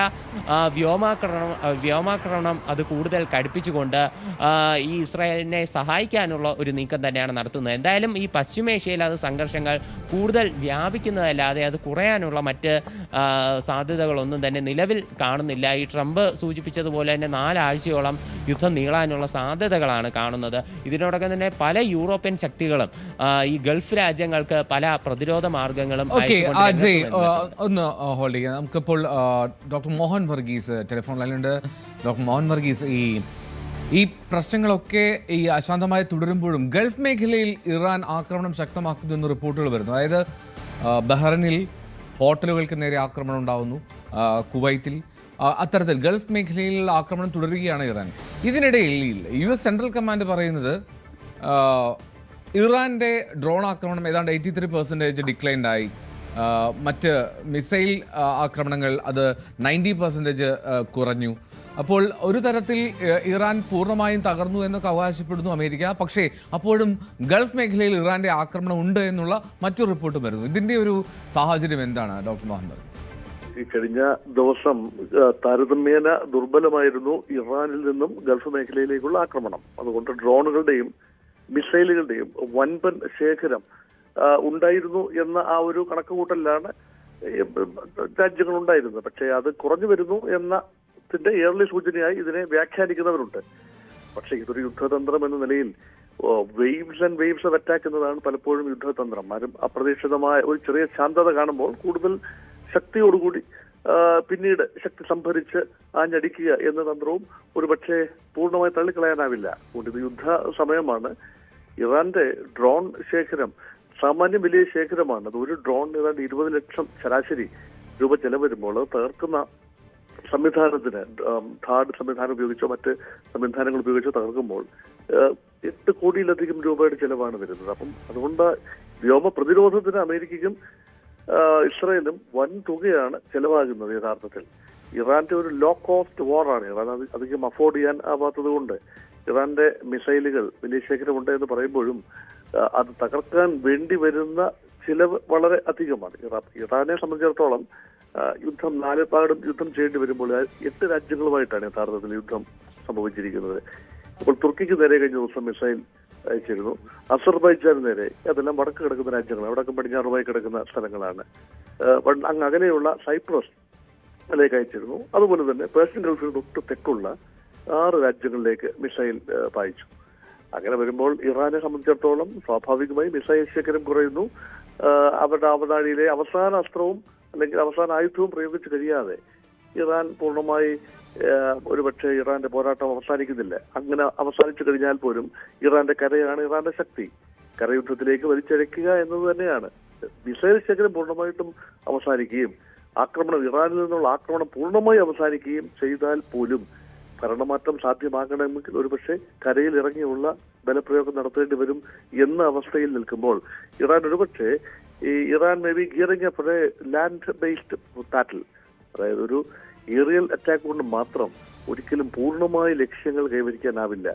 വ്യോമാക്രമണം അത് കൂടുതൽ കടുപ്പിച്ചുകൊണ്ട് ഈ ഇസ്രായേലിനെ സഹായിക്കാനുള്ള ഒരു നീക്കം തന്നെയാണ് നടത്തുന്നത്. എന്തായാലും ഈ പശ്ചിമേഷ്യയിൽ അത് സംഘർഷങ്ങൾ കൂടുതൽ വ്യാപിക്കുന്നതല്ലാതെ അത് കുറയാനുള്ള മറ്റ് സാധ്യതകളൊന്നും തന്നെ നിലവിൽ കാണുന്നില്ല. ഈ ട്രംപ് സൂചിപ്പിച്ചതുപോലെ തന്നെ 4 ആഴ്ചയോളം യുദ്ധം നീളാനുള്ള സാധ്യതകളാണ് കാണുന്നത്. ഇതിനോടകം തന്നെ പല യൂറോപ്യൻ ശക്തികളും ഈ ഗൾഫ് രാജ്യങ്ങൾക്ക് പല പ്രതിരോധ മാർഗങ്ങളും ഒന്ന് ഹോൾഡ് ചെയ്യാം. നമുക്കിപ്പോൾ ഡോക്ടർ മോഹൻ വർഗീസ് ടെലിഫോൺ ലൈനിലുണ്ട്. ഡോക്ടർ മോഹൻ വർഗീസ്, ഈ പ്രശ്നങ്ങളൊക്കെ ഈ അശാന്തമായി തുടരുമ്പോഴും ഗൾഫ് മേഖലയിൽ ഇറാൻ ആക്രമണം ശക്തമാക്കുന്നു എന്ന് റിപ്പോർട്ടുകൾ വരുന്നു. അതായത് ബഹ്റൈനിൽ ഹോട്ടലുകൾക്ക് നേരെ ആക്രമണം ഉണ്ടാവുന്നു, കുവൈത്തിൽ, അത്തരത്തിൽ ഗൾഫ് മേഖലയിൽ ആക്രമണം തുടരുകയാണ് ഇറാൻ. ഇതിനിടയിൽ US സെൻട്രൽ കമാൻഡ് പറയുന്നത് ഇറാന്റെ ഡ്രോൺ ആക്രമണം ഏതാണ്ട് 83% ഡിക്ലൈൻഡായി, മറ്റ് മിസൈൽ ആക്രമണങ്ങൾ അത് 90% കുറഞ്ഞു. അപ്പോൾ ഒരു തരത്തിൽ ഇറാൻ പൂർണ്ണമായും തകർന്നു എന്നൊക്കെ അവകാശപ്പെടുന്നു അമേരിക്ക. പക്ഷേ അപ്പോഴും ഗൾഫ് മേഖലയിൽ ഇറാന്റെ ആക്രമണം ഉണ്ട് എന്നുള്ള മറ്റൊരു റിപ്പോർട്ടും വരുന്നു. ഇതിന്റെ ഒരു സാഹചര്യം എന്താണ് ഡോക്ടർ മോഹൻ? ഈ കഴിഞ്ഞ ദിവസം താരതമ്യേന ദുർബലമായിരുന്നു ഇറാനിൽ നിന്നും ഗൾഫ് മേഖലയിലേക്കുള്ള ആക്രമണം. അതുകൊണ്ട് ഡ്രോണുകളുടെയും മിസൈലുകളുടെയും വൻപൻ ശേഖരം ഉണ്ടായിരുന്നു എന്ന ആ ഒരു കണക്കുകൂട്ടലിലാണ് രാജ്യങ്ങളുണ്ടായിരുന്നത്. പക്ഷേ അത് കുറഞ്ഞു വരുന്നു എന്നതിന്റെ ഏർലി സൂചനയായി ഇതിനെ വ്യാഖ്യാനിക്കുന്നവരുണ്ട്. പക്ഷേ ഇതൊരു യുദ്ധതന്ത്രം എന്ന നിലയിൽ waves and waves of attack എന്നതാണ് പലപ്പോഴും യുദ്ധതന്ത്രം. ആരും അപ്രതീക്ഷിതമായ ഒരു ചെറിയ ശാന്തത കാണുമ്പോൾ കൂടുതൽ ശക്തിയോടുകൂടി പിന്നീട് ശക്തി സംഭരിച്ച് ആഞ്ഞടിക്കുക എന്ന തന്ത്രവും ഒരുപക്ഷെ പൂർണ്ണമായി തള്ളിക്കളയാനാവില്ല. അതുകൊണ്ട് ഇത് യുദ്ധ സമയമാണ്. ഇറാന്റെ ഡ്രോൺ ശേഖരം സാമാന്യം വലിയ ശേഖരമാണ്. അത് ഒരു ഡ്രോൺ ഏതാണ്ട് 20 ലക്ഷം ശരാശരി രൂപ ചെലവ് വരുമ്പോൾ തകർക്കുന്ന സംവിധാനത്തിന് ധാഡ് സംവിധാനം ഉപയോഗിച്ചോ മറ്റ് സംവിധാനങ്ങൾ ഉപയോഗിച്ചോ തകർക്കുമ്പോൾ 8 കോടിയിലധികം രൂപയുടെ ചെലവാണ് വരുന്നത്. അപ്പം അതുകൊണ്ട് വ്യോമ പ്രതിരോധത്തിന് അമേരിക്കയ്ക്കും ഇസ്രായേലും വൻ തുകയാണ് ചെലവാകുന്നത് യഥാർത്ഥത്തിൽ. ഇറാന്റെ ഒരു ലോ കോസ്റ്റ് വാറാണ്. ഇറാൻ അധികം അഫോർഡ് ചെയ്യാൻ ആവാത്തത് കൊണ്ട് ഇറാന്റെ മിസൈലുകൾ വലിയ ശേഖരമുണ്ട് എന്ന് പറയുമ്പോഴും അത് തകർക്കാൻ വേണ്ടി വരുന്ന ചിലവ് വളരെ അധികമാണ്. ഇറാനെ സംബന്ധിച്ചിടത്തോളം യുദ്ധം നാലുപാടും യുദ്ധം ചെയ്യേണ്ടി വരുമ്പോൾ 8 രാജ്യങ്ങളുമായിട്ടാണ് യഥാർത്ഥത്തിൽ യുദ്ധം സംഭവിച്ചിരിക്കുന്നത്. ഇപ്പോൾ തുർക്കിക്ക് നേരെ കഴിഞ്ഞ ദിവസം മിസൈൽ അയച്ചിരുന്നു. അസർബൈജാന് നേരെ, അതെല്ലാം വടക്ക് കിടക്കുന്ന രാജ്യങ്ങളാണ്, വടക്കും പടിഞ്ഞാറുമായി കിടക്കുന്ന സ്ഥലങ്ങളാണ്. അങ്ങ് അകലെയുള്ള സൈപ്രസ് അതിലേക്ക് അയച്ചിരുന്നു. അതുപോലെ തന്നെ പേർഷ്യൻ ഗൾഫിൽ തൊട്ട് തെക്കുള്ള 6 രാജ്യങ്ങളിലേക്ക് മിസൈൽ പായിച്ചു. അങ്ങനെ വരുമ്പോൾ ഇറാനെ സംബന്ധിച്ചിടത്തോളം സ്വാഭാവികമായി മിസൈൽ ശേഖരം കുറയുന്നു. അവരുടെ അവതാഴിയിലെ അവസാന അസ്ത്രവും അല്ലെങ്കിൽ അവസാന ആയുധവും പ്രയോഗിച്ച് കഴിയാതെ ഇറാൻ പൂർണ്ണമായി ഒരുപക്ഷെ ഇറാന്റെ പോരാട്ടം അവസാനിക്കുന്നില്ല. അങ്ങനെ അവസാനിച്ചു കഴിഞ്ഞാൽ പോലും ഇറാന്റെ കരയാണ് ഇറാന്റെ ശക്തി. കരയുദ്ധത്തിലേക്ക് വലിച്ചഴക്കുക എന്നത് തന്നെയാണ്. മിസൈൽ ശേഖരം പൂർണ്ണമായിട്ടും അവസാനിക്കുകയും ഇറാനിൽ നിന്നുള്ള ആക്രമണം പൂർണ്ണമായി അവസാനിക്കുകയും ചെയ്താൽ പോലും ഭരണമാറ്റം സാധ്യമാകണമെങ്കിൽ ഒരുപക്ഷെ കരയിൽ ഇറങ്ങിയുള്ള ബലപ്രയോഗം നടത്തേണ്ടി വരും എന്ന അവസ്ഥയിൽ നിൽക്കുമ്പോൾ Iran may be gearing up for a land based battle. അതായത് ഒരു ഏറിയൽ അറ്റാക്ക് കൊണ്ട് മാത്രം ഒരിക്കലും പൂർണ്ണമായി ലക്ഷ്യങ്ങൾ കൈവരിക്കാനാവില്ല.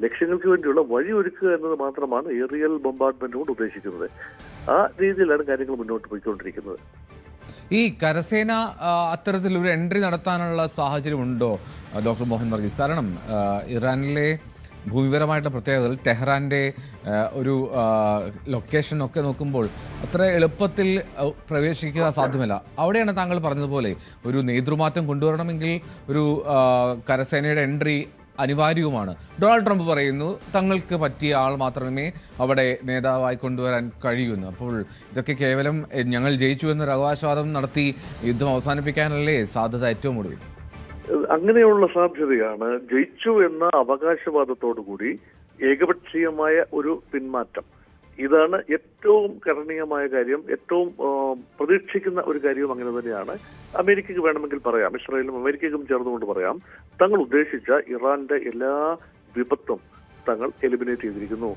ലക്ഷ്യങ്ങൾക്ക് വേണ്ടിയുള്ള വഴി ഒരുക്കുക എന്നത് മാത്രമാണ് ഏറിയൽ ബോംബാർഡ്മെന്റ് കൊണ്ട് ഉദ്ദേശിക്കുന്നത്. ആ രീതിയിലാണ് കാര്യങ്ങൾ മുന്നോട്ട് പോയിക്കൊണ്ടിരിക്കുന്നത്. ഈ കരസേന അത്തരത്തിലൊരു എൻട്രി നടത്താനുള്ള സാഹചര്യമുണ്ടോ ഡോക്ടർ മോഹൻ വർഗീസ്? കാരണം ഇറാനിലെ ഭൂമിപരമായിട്ടുള്ള പ്രത്യേകതകൾ, ടെഹ്റാന്റെ ഒരു ലൊക്കേഷൻ ഒക്കെ നോക്കുമ്പോൾ അത്ര എളുപ്പത്തിൽ പ്രവേശിക്കുക സാധ്യമല്ല. അവിടെയാണ് താങ്കൾ പറഞ്ഞതുപോലെ ഒരു നേതൃമാറ്റം കൊണ്ടുവരണമെങ്കിൽ ഒരു കരസേനയുടെ എൻട്രി അനിവാര്യവുമാണ്. ഡൊണാൾഡ് ട്രംപ് പറയുന്നു തങ്ങൾക്ക് പറ്റിയ ആൾ മാത്രമേ അവിടെ നേതാവായി കൊണ്ടുവരാൻ കഴിയൂന്ന്. അപ്പോൾ ഇതൊക്കെ കേവലം ഞങ്ങൾ ജയിച്ചു എന്നൊരു അവകാശവാദം നടത്തി യുദ്ധം അവസാനിപ്പിക്കാനല്ലേ സാധ്യത ഏറ്റവും ഒടുവിൽ? അങ്ങനെയുള്ള സാധ്യതയാണ്. ജയിച്ചു എന്ന അവകാശവാദത്തോടുകൂടി ഏകപക്ഷീയമായ ഒരു പിന്മാറ്റം, ഇതാണ് ഏറ്റവും കരണീയമായ കാര്യം. ഏറ്റവും പ്രതീക്ഷിക്കുന്ന ഒരു കാര്യവും അങ്ങനെ തന്നെയാണ്. അമേരിക്കയ്ക്ക് വേണമെങ്കിൽ പറയാം, ഇസ്രായേലും അമേരിക്കയ്ക്കും ചേർന്നുകൊണ്ട് പറയാം, തങ്ങൾ ഉദ്ദേശിച്ച ഇറാന്റെ എല്ലാ വിപത്തും തങ്ങൾ എലിമിനേറ്റ് ചെയ്തിരിക്കുന്നു.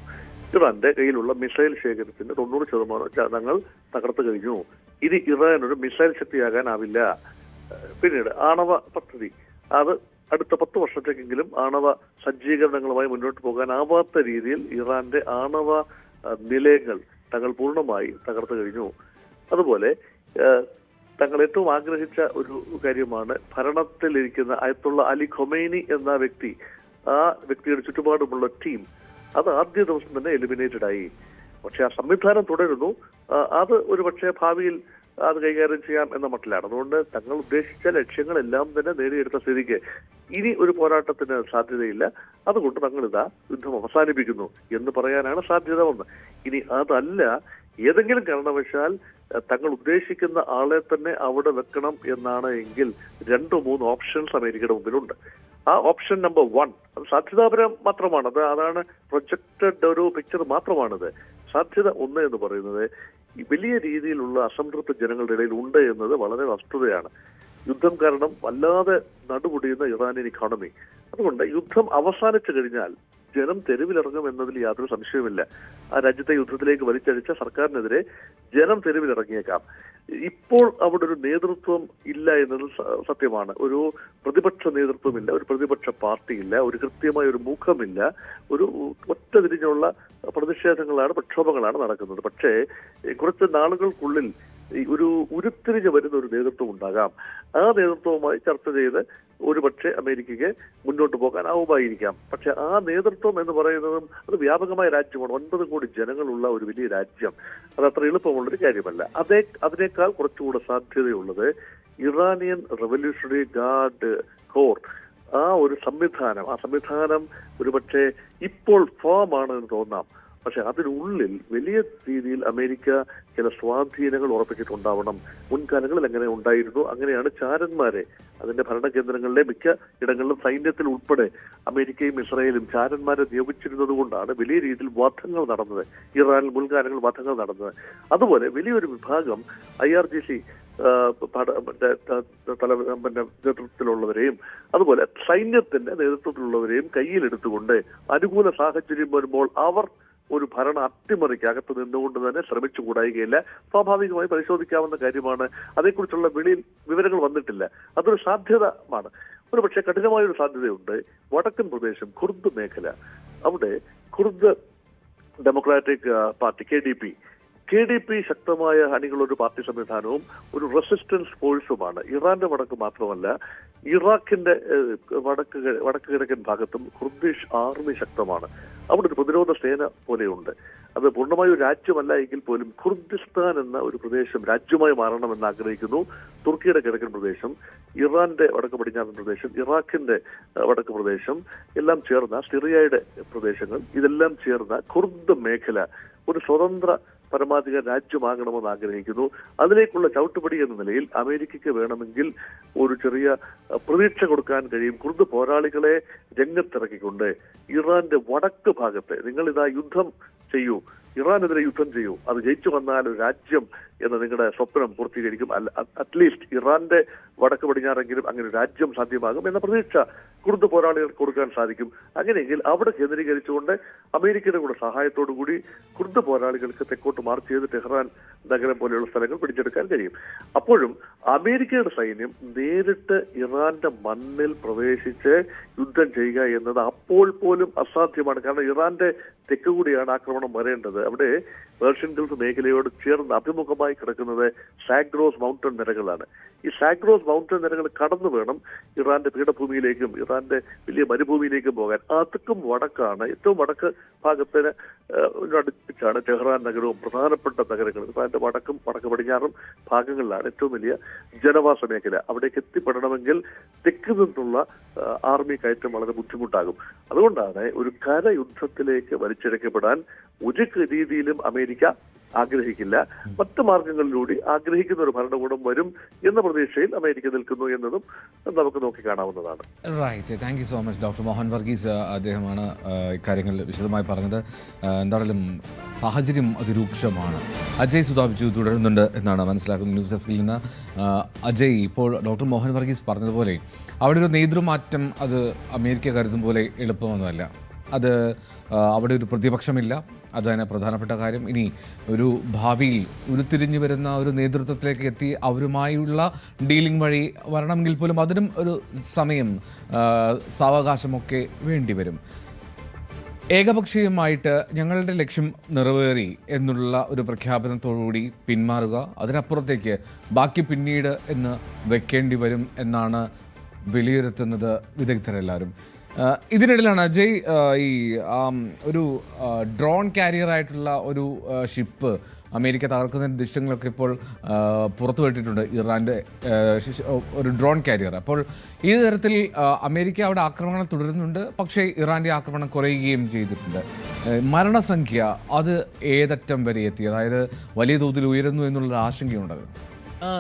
ഇറാന്റെ കയ്യിലുള്ള മിസൈൽ ശേഖരത്തിന്റെ 90% തങ്ങൾ തകർത്തു കഴിഞ്ഞു. ഇനി ഇറാൻ ഒരു മിസൈൽ ശക്തിയാകാനാവില്ല. പിന്നീട് ആണവ പദ്ധതി, അത് അടുത്ത 10 വർഷത്തേക്കെങ്കിലും ആണവ സജ്ജീകരണങ്ങളുമായി മുന്നോട്ട് പോകാനാവാത്ത രീതിയിൽ ഇറാന്റെ ആണവ നിലയങ്ങൾ തങ്ങൾ പൂർണ്ണമായി തകർത്തു കഴിഞ്ഞു. അതുപോലെ തങ്ങൾ ഏറ്റവും ആഗ്രഹിച്ച ഒരു കാര്യമാണ് ഭരണത്തിലിരിക്കുന്ന അയത്തുള്ള അലി ഖൊമൈനി എന്ന വ്യക്തി, ആ വ്യക്തിയുടെ ചുറ്റുപാടുമുള്ള ടീം, അത് ആദ്യ ദിവസം തന്നെ എലിമിനേറ്റഡ് ആയി. പക്ഷെ ആ സംവിധാനം തുടരുന്നു. അത് ഒരുപക്ഷെ ഭാവിയിൽ അത് കൈകാര്യം ചെയ്യാം എന്ന മട്ടിലാണ്. അതുകൊണ്ട് തങ്ങൾ ഉദ്ദേശിച്ച ലക്ഷ്യങ്ങളെല്ലാം തന്നെ നേടിയെടുത്ത സ്ഥിതിക്ക് ഇനി ഒരു പോരാട്ടത്തിന് സാധ്യതയില്ല. അതുകൊണ്ട് തങ്ങളിതാ യുദ്ധം അവസാനിപ്പിക്കുന്നു എന്ന് പറയാനാണ് സാധ്യത ഒന്ന്. ഇനി അതല്ല, ഏതെങ്കിലും കാരണവശാൽ തങ്ങൾ ഉദ്ദേശിക്കുന്ന ആളെ തന്നെ അവിടെ വെക്കണം എന്നാണ് എങ്കിൽ 2-3 ഓപ്ഷൻസ് അമേരിക്കയുടെ മുമ്പിലുണ്ട്. ആ ഓപ്ഷൻ നമ്പർ 1 അത് സാധ്യതാപരം മാത്രമാണ്. അതാണ് പ്രൊജക്റ്റഡ് ഒരു പിക്ചർ മാത്രമാണിത്. സാധ്യത 1 എന്ന് പറയുന്നത് വലിയ രീതിയിലുള്ള അസംതൃപ്ത ജനങ്ങളുടെ ഇടയിൽ ഉണ്ട് എന്നത് വളരെ വസ്തുതയാണ്. യുദ്ധം കാരണം വല്ലാതെ നടുപൊടിയുന്ന ഇറാനിയൻ ഇക്കോണമി. അതുകൊണ്ട് യുദ്ധം അവസാനിച്ചു കഴിഞ്ഞാൽ ജനം തെരുവിലിറങ്ങും എന്നതിൽ യാതൊരു സംശയവുമില്ല. ആ രാജ്യത്തെ യുദ്ധത്തിലേക്ക് വലിച്ചഴിച്ച സർക്കാരിനെതിരെ ജനം തെരുവിലിറങ്ങിയേക്കാം. ഇപ്പോൾ അവിടെ ഒരു നേതൃത്വം ഇല്ല എന്നത് സത്യമാണ്. ഒരു പ്രതിപക്ഷ നേതൃത്വമില്ല, ഒരു പ്രതിപക്ഷ പാർട്ടിയില്ല, ഒരു കൃത്യമായ ഒരു മുഖമില്ല. ഒരു ഒറ്റ തിരിഞ്ഞുള്ള പ്രതിഷേധങ്ങളാണ്, പ്രക്ഷോഭങ്ങളാണ് നടക്കുന്നത്. പക്ഷേ കുറച്ച് നാളുകൾക്കുള്ളിൽ ഒരു ഉരുത്തിരിഞ്ഞ് വരുന്ന ഒരു നേതൃത്വം ഉണ്ടാകാം. ആ നേതൃത്വവുമായി ചർച്ച ചെയ്ത് ഒരുപക്ഷെ അമേരിക്കയ്ക്ക് മുന്നോട്ട് പോകാനാവുമായിരിക്കാം. പക്ഷെ ആ നേതൃത്വം എന്ന് പറയുന്നതും അത് വ്യാപകമായ രാജ്യമാണ്. 9 കോടി ജനങ്ങളുള്ള ഒരു വലിയ രാജ്യം. അത് അത്ര എളുപ്പമുള്ളൊരു കാര്യമല്ല. അതിനേക്കാൾ കുറച്ചുകൂടെ സാധ്യതയുള്ളത് ഇറാനിയൻ റവല്യൂഷണറി ഗാർഡ് കോർ, ആ ഒരു സംവിധാനം ഒരുപക്ഷെ ഇപ്പോൾ ഫോം ആണെന്ന് തോന്നാം. പക്ഷെ അതിനുള്ളിൽ വലിയ രീതിയിൽ അമേരിക്ക ചില സ്വാധീനങ്ങൾ ഉറപ്പിച്ചിട്ടുണ്ടാവണം. മുൻകാലങ്ങളിൽ അങ്ങനെ ഉണ്ടായിരുന്നു. അങ്ങനെയാണ് ചാരന്മാരെ അതിന്റെ ഭരണകേന്ദ്രങ്ങളിലെ മിക്ക ഇടങ്ങളിലും സൈന്യത്തിൽ ഉൾപ്പെടെ അമേരിക്കയും ഇസ്രായേലും ചാരന്മാരെ നിയോഗിച്ചിരുന്നത് കൊണ്ടാണ് വലിയ രീതിയിൽ വധങ്ങൾ നടന്നത്. ഇറാനിൽ മുൻകാലങ്ങളിൽ വധങ്ങൾ നടന്നത്. അതുപോലെ വലിയൊരു വിഭാഗം IRGC നേതൃത്വത്തിലുള്ളവരെയും അതുപോലെ സൈന്യത്തിന്റെ നേതൃത്വത്തിലുള്ളവരെയും കയ്യിലെടുത്തുകൊണ്ട് അനുകൂല സാഹചര്യം വരുമ്പോൾ അവർ ഒരു ഭരണ അട്ടിമറിക്ക് അകത്ത് നിന്നുകൊണ്ട് തന്നെ ശ്രമിച്ചു കൂടായികയില്ല. സ്വാഭാവികമായി പരിശോധിക്കാവുന്ന കാര്യമാണ്. അതേക്കുറിച്ചുള്ള വിവരങ്ങൾ വന്നിട്ടില്ല. അതൊരു സാധ്യതമാണ്. ഒരു പക്ഷേ കഠിനമായൊരു സാധ്യതയുണ്ട്. വടക്കൻ പ്രദേശം കുർദ് മേഖല, അവിടെ കുർദ് ഡെമോക്രാറ്റിക് പാർട്ടി KDP ശക്തമായ അണികളൊരു പാർട്ടി സംവിധാനവും ഒരു റെസിസ്റ്റൻസ് ഫോഴ്സുമാണ്. ഇറാന്റെ വടക്ക് മാത്രമല്ല, ഇറാഖിന്റെ വടക്ക് കിഴക്കൻ ഭാഗത്തും കുർദിഷ് ആർമി ശക്തമാണ്. അവിടെ ഒരു പ്രതിരോധ സേന പോലെയുണ്ട്. അത് പൂർണ്ണമായ ഒരു രാജ്യമല്ല എങ്കിൽ പോലും കുർദിസ്ഥാൻ എന്ന ഒരു പ്രദേശം രാജ്യമായി മാറണമെന്ന് ആഗ്രഹിക്കുന്നു. തുർക്കിയുടെ കിഴക്കൻ പ്രദേശം, ഇറാന്റെ വടക്ക് പടിഞ്ഞാറൻ പ്രദേശം, ഇറാഖിന്റെ വടക്ക് പ്രദേശം എല്ലാം ചേർന്ന സിറിയയുടെ പ്രദേശങ്ങൾ, ഇതെല്ലാം ചേർന്ന കുർദ് മേഖല ഒരു സ്വതന്ത്ര പരമാധികാര രാജ്യമാകണമെന്ന് ആഗ്രഹിക്കുന്നു. അതിലേക്കുള്ള ചവിട്ടുപടി എന്ന നിലയിൽ അമേരിക്കയ്ക്ക് വേണമെങ്കിൽ ഒരു ചെറിയ പ്രതീക്ഷ കൊടുക്കാൻ കഴിയും. കുർദ് പോരാളികളെ രംഗത്തിറക്കിക്കൊണ്ട് ഇറാന്റെ വടക്ക് ഭാഗത്തെ നിങ്ങളിതാ യുദ്ധം ചെയ്യൂ, ഇറാനെതിരെ യുദ്ധം ചെയ്യൂ, അത് ജയിച്ചു വന്നാൽ ഒരു രാജ്യം എന്ന നിങ്ങളുടെ സ്വപ്നം പൂർത്തീകരിക്കും. അറ്റ്ലീസ്റ്റ് ഇറാന്റെ വടക്ക് പടിഞ്ഞാറെങ്കിലും അങ്ങനെ ഒരു രാജ്യം സാധ്യമാകും എന്ന പ്രതീക്ഷ കുർദ് പോരാളികൾക്ക് കൊടുക്കാൻ സാധിക്കും. അങ്ങനെയെങ്കിൽ അവിടെ കേന്ദ്രീകരിച്ചുകൊണ്ട് അമേരിക്കയുടെ കൂടെ സഹായത്തോടു കൂടി കുർദ് പോരാളികൾക്ക് തെക്കോട്ട് മാർച്ച് ചെയ്ത് ടെഹ്റാൻ നഗരം പോലെയുള്ള സ്ഥലങ്ങൾ പിടിച്ചെടുക്കാൻ കഴിയും. അപ്പോഴും അമേരിക്കയുടെ സൈന്യം നേരിട്ട് ഇറാന്റെ മണ്ണിൽ പ്രവേശിച്ച് യുദ്ധം ചെയ്യുക എന്നത് അപ്പോൾ പോലും അസാധ്യമാണ്. കാരണം ഇറാന്റെ തെക്ക് കൂടിയാണ് ആക്രമണം വരേണ്ടത്. അവിടെ പേർഷ്യൻ ഗൾഫ് മേഖലയോട് ചേർന്ന് അഭിമുഖമായി കിടക്കുന്നത് സാഗ്രോസ് മൗണ്ടൻ നിരകളാണ്. ഈ സാഗ്രോസ് മൗണ്ടൻ നിരകൾ കടന്നു വേണം ഇറാന്റെ പീഠഭൂമിയിലേക്കും ഇറാന്റെ വലിയ മരുഭൂമിയിലേക്കും പോകാൻ. അതൊക്കെ വടക്കാണ്. ഏറ്റവും വടക്ക് ഭാഗത്തിന് അടുപ്പിച്ചാണ് ടെഹ്റാൻ നഗരവും പ്രധാനപ്പെട്ട നഗരങ്ങളും. ഇറാന്റെ വടക്കും വടക്ക് പടിഞ്ഞാറും ഭാഗങ്ങളിലാണ് ഏറ്റവും വലിയ ജനവാസ മേഖല. അവിടേക്ക് എത്തിപ്പെടണമെങ്കിൽ തെക്ക് നിന്നുള്ള ആർമി കയറ്റം വളരെ ബുദ്ധിമുട്ടാകും. അതുകൊണ്ടാണ് ഒരു കരയുദ്ധത്തിലേക്ക് വലിച്ചിഴക്കപ്പെടാൻ ഒരു രീതിയിലും അമേരിക്ക ആഗ്രഹിക്കില്ല. മറ്റ് മാർഗങ്ങളിലൂടെ ആഗ്രഹിക്കുന്ന ഒരു ഭരണകൂടം വരും എന്ന പ്രതീക്ഷയിൽ അമേരിക്ക നിൽക്കുന്നു എന്നതും നമുക്ക് നോക്കി കാണാവുന്നതാണ്. Right, thank you so much doctor Mohan Varghese. അദ്ദേഹമാണ് ഇക്കാര്യങ്ങൾ വിശദമായി പറഞ്ഞത്. എന്തായാലും സാഹചര്യം അതിരൂക്ഷമാണ്. അജയ് സുതാപിച്ചു തുടരുന്നുണ്ട് എന്നാണ് മനസ്സിലാക്കുന്നത് ന്യൂസ് ഡെസ്കിൽ നിന്ന്. അജയ്, ഇപ്പോൾ ഡോക്ടർ മോഹൻ വർഗീസ് പറഞ്ഞതുപോലെ അവിടെ ഒരു നേതൃമാറ്റം അത് അമേരിക്ക കരുതും പോലെ എളുപ്പമൊന്നുമല്ല. അത് അവിടെ ഒരു പ്രതിപക്ഷമില്ല, അത് തന്നെ പ്രധാനപ്പെട്ട കാര്യം. ഇനി ഒരു ഭാവിയിൽ ഉരുത്തിരിഞ്ഞു വരുന്ന ഒരു നേതൃത്വത്തിലേക്ക് എത്തി അവരുമായുള്ള ഡീലിംഗ് വഴി വരണമെങ്കിൽ പോലും അതിനും ഒരു സമയം, സാവകാശമൊക്കെ വേണ്ടിവരും. ഏകപക്ഷീയമായിട്ട് ഞങ്ങളുടെ ലക്ഷ്യം നിറവേറി എന്നുള്ള ഒരു പ്രഖ്യാപനത്തോടുകൂടി പിന്മാറുക, അതിനപ്പുറത്തേക്ക് ബാക്കി പിന്നീട് എന്ന് വെക്കേണ്ടി വരും എന്നാണ് വിലയിരുത്തുന്നത് വിദഗ്ധരെല്ലാവരും. ഇതിനിടയിലാണ് അജയ് ഈ ഒരു ഡ്രോൺ കാരിയറായിട്ടുള്ള ഒരു ഷിപ്പ് അമേരിക്ക തകർക്കുന്ന ദൃശ്യങ്ങളൊക്കെ ഇപ്പോൾ പുറത്തുവിട്ടിട്ടുണ്ട്. ഇറാൻ്റെ ഒരു ഡ്രോൺ കാരിയർ. അപ്പോൾ ഈ തരത്തിൽ അമേരിക്ക അവിടെ ആക്രമണങ്ങൾ തുടരുന്നുണ്ട്, പക്ഷേ ഇറാൻ്റെ ആക്രമണം കുറയുകയും ചെയ്തിട്ടുണ്ട്. മരണസംഖ്യ അത് ഏതറ്റം വരെ എത്തി, അതായത് വലിയ തോതിൽ ഉയരുന്നു എന്നുള്ള ആശങ്കയുണ്ടത്.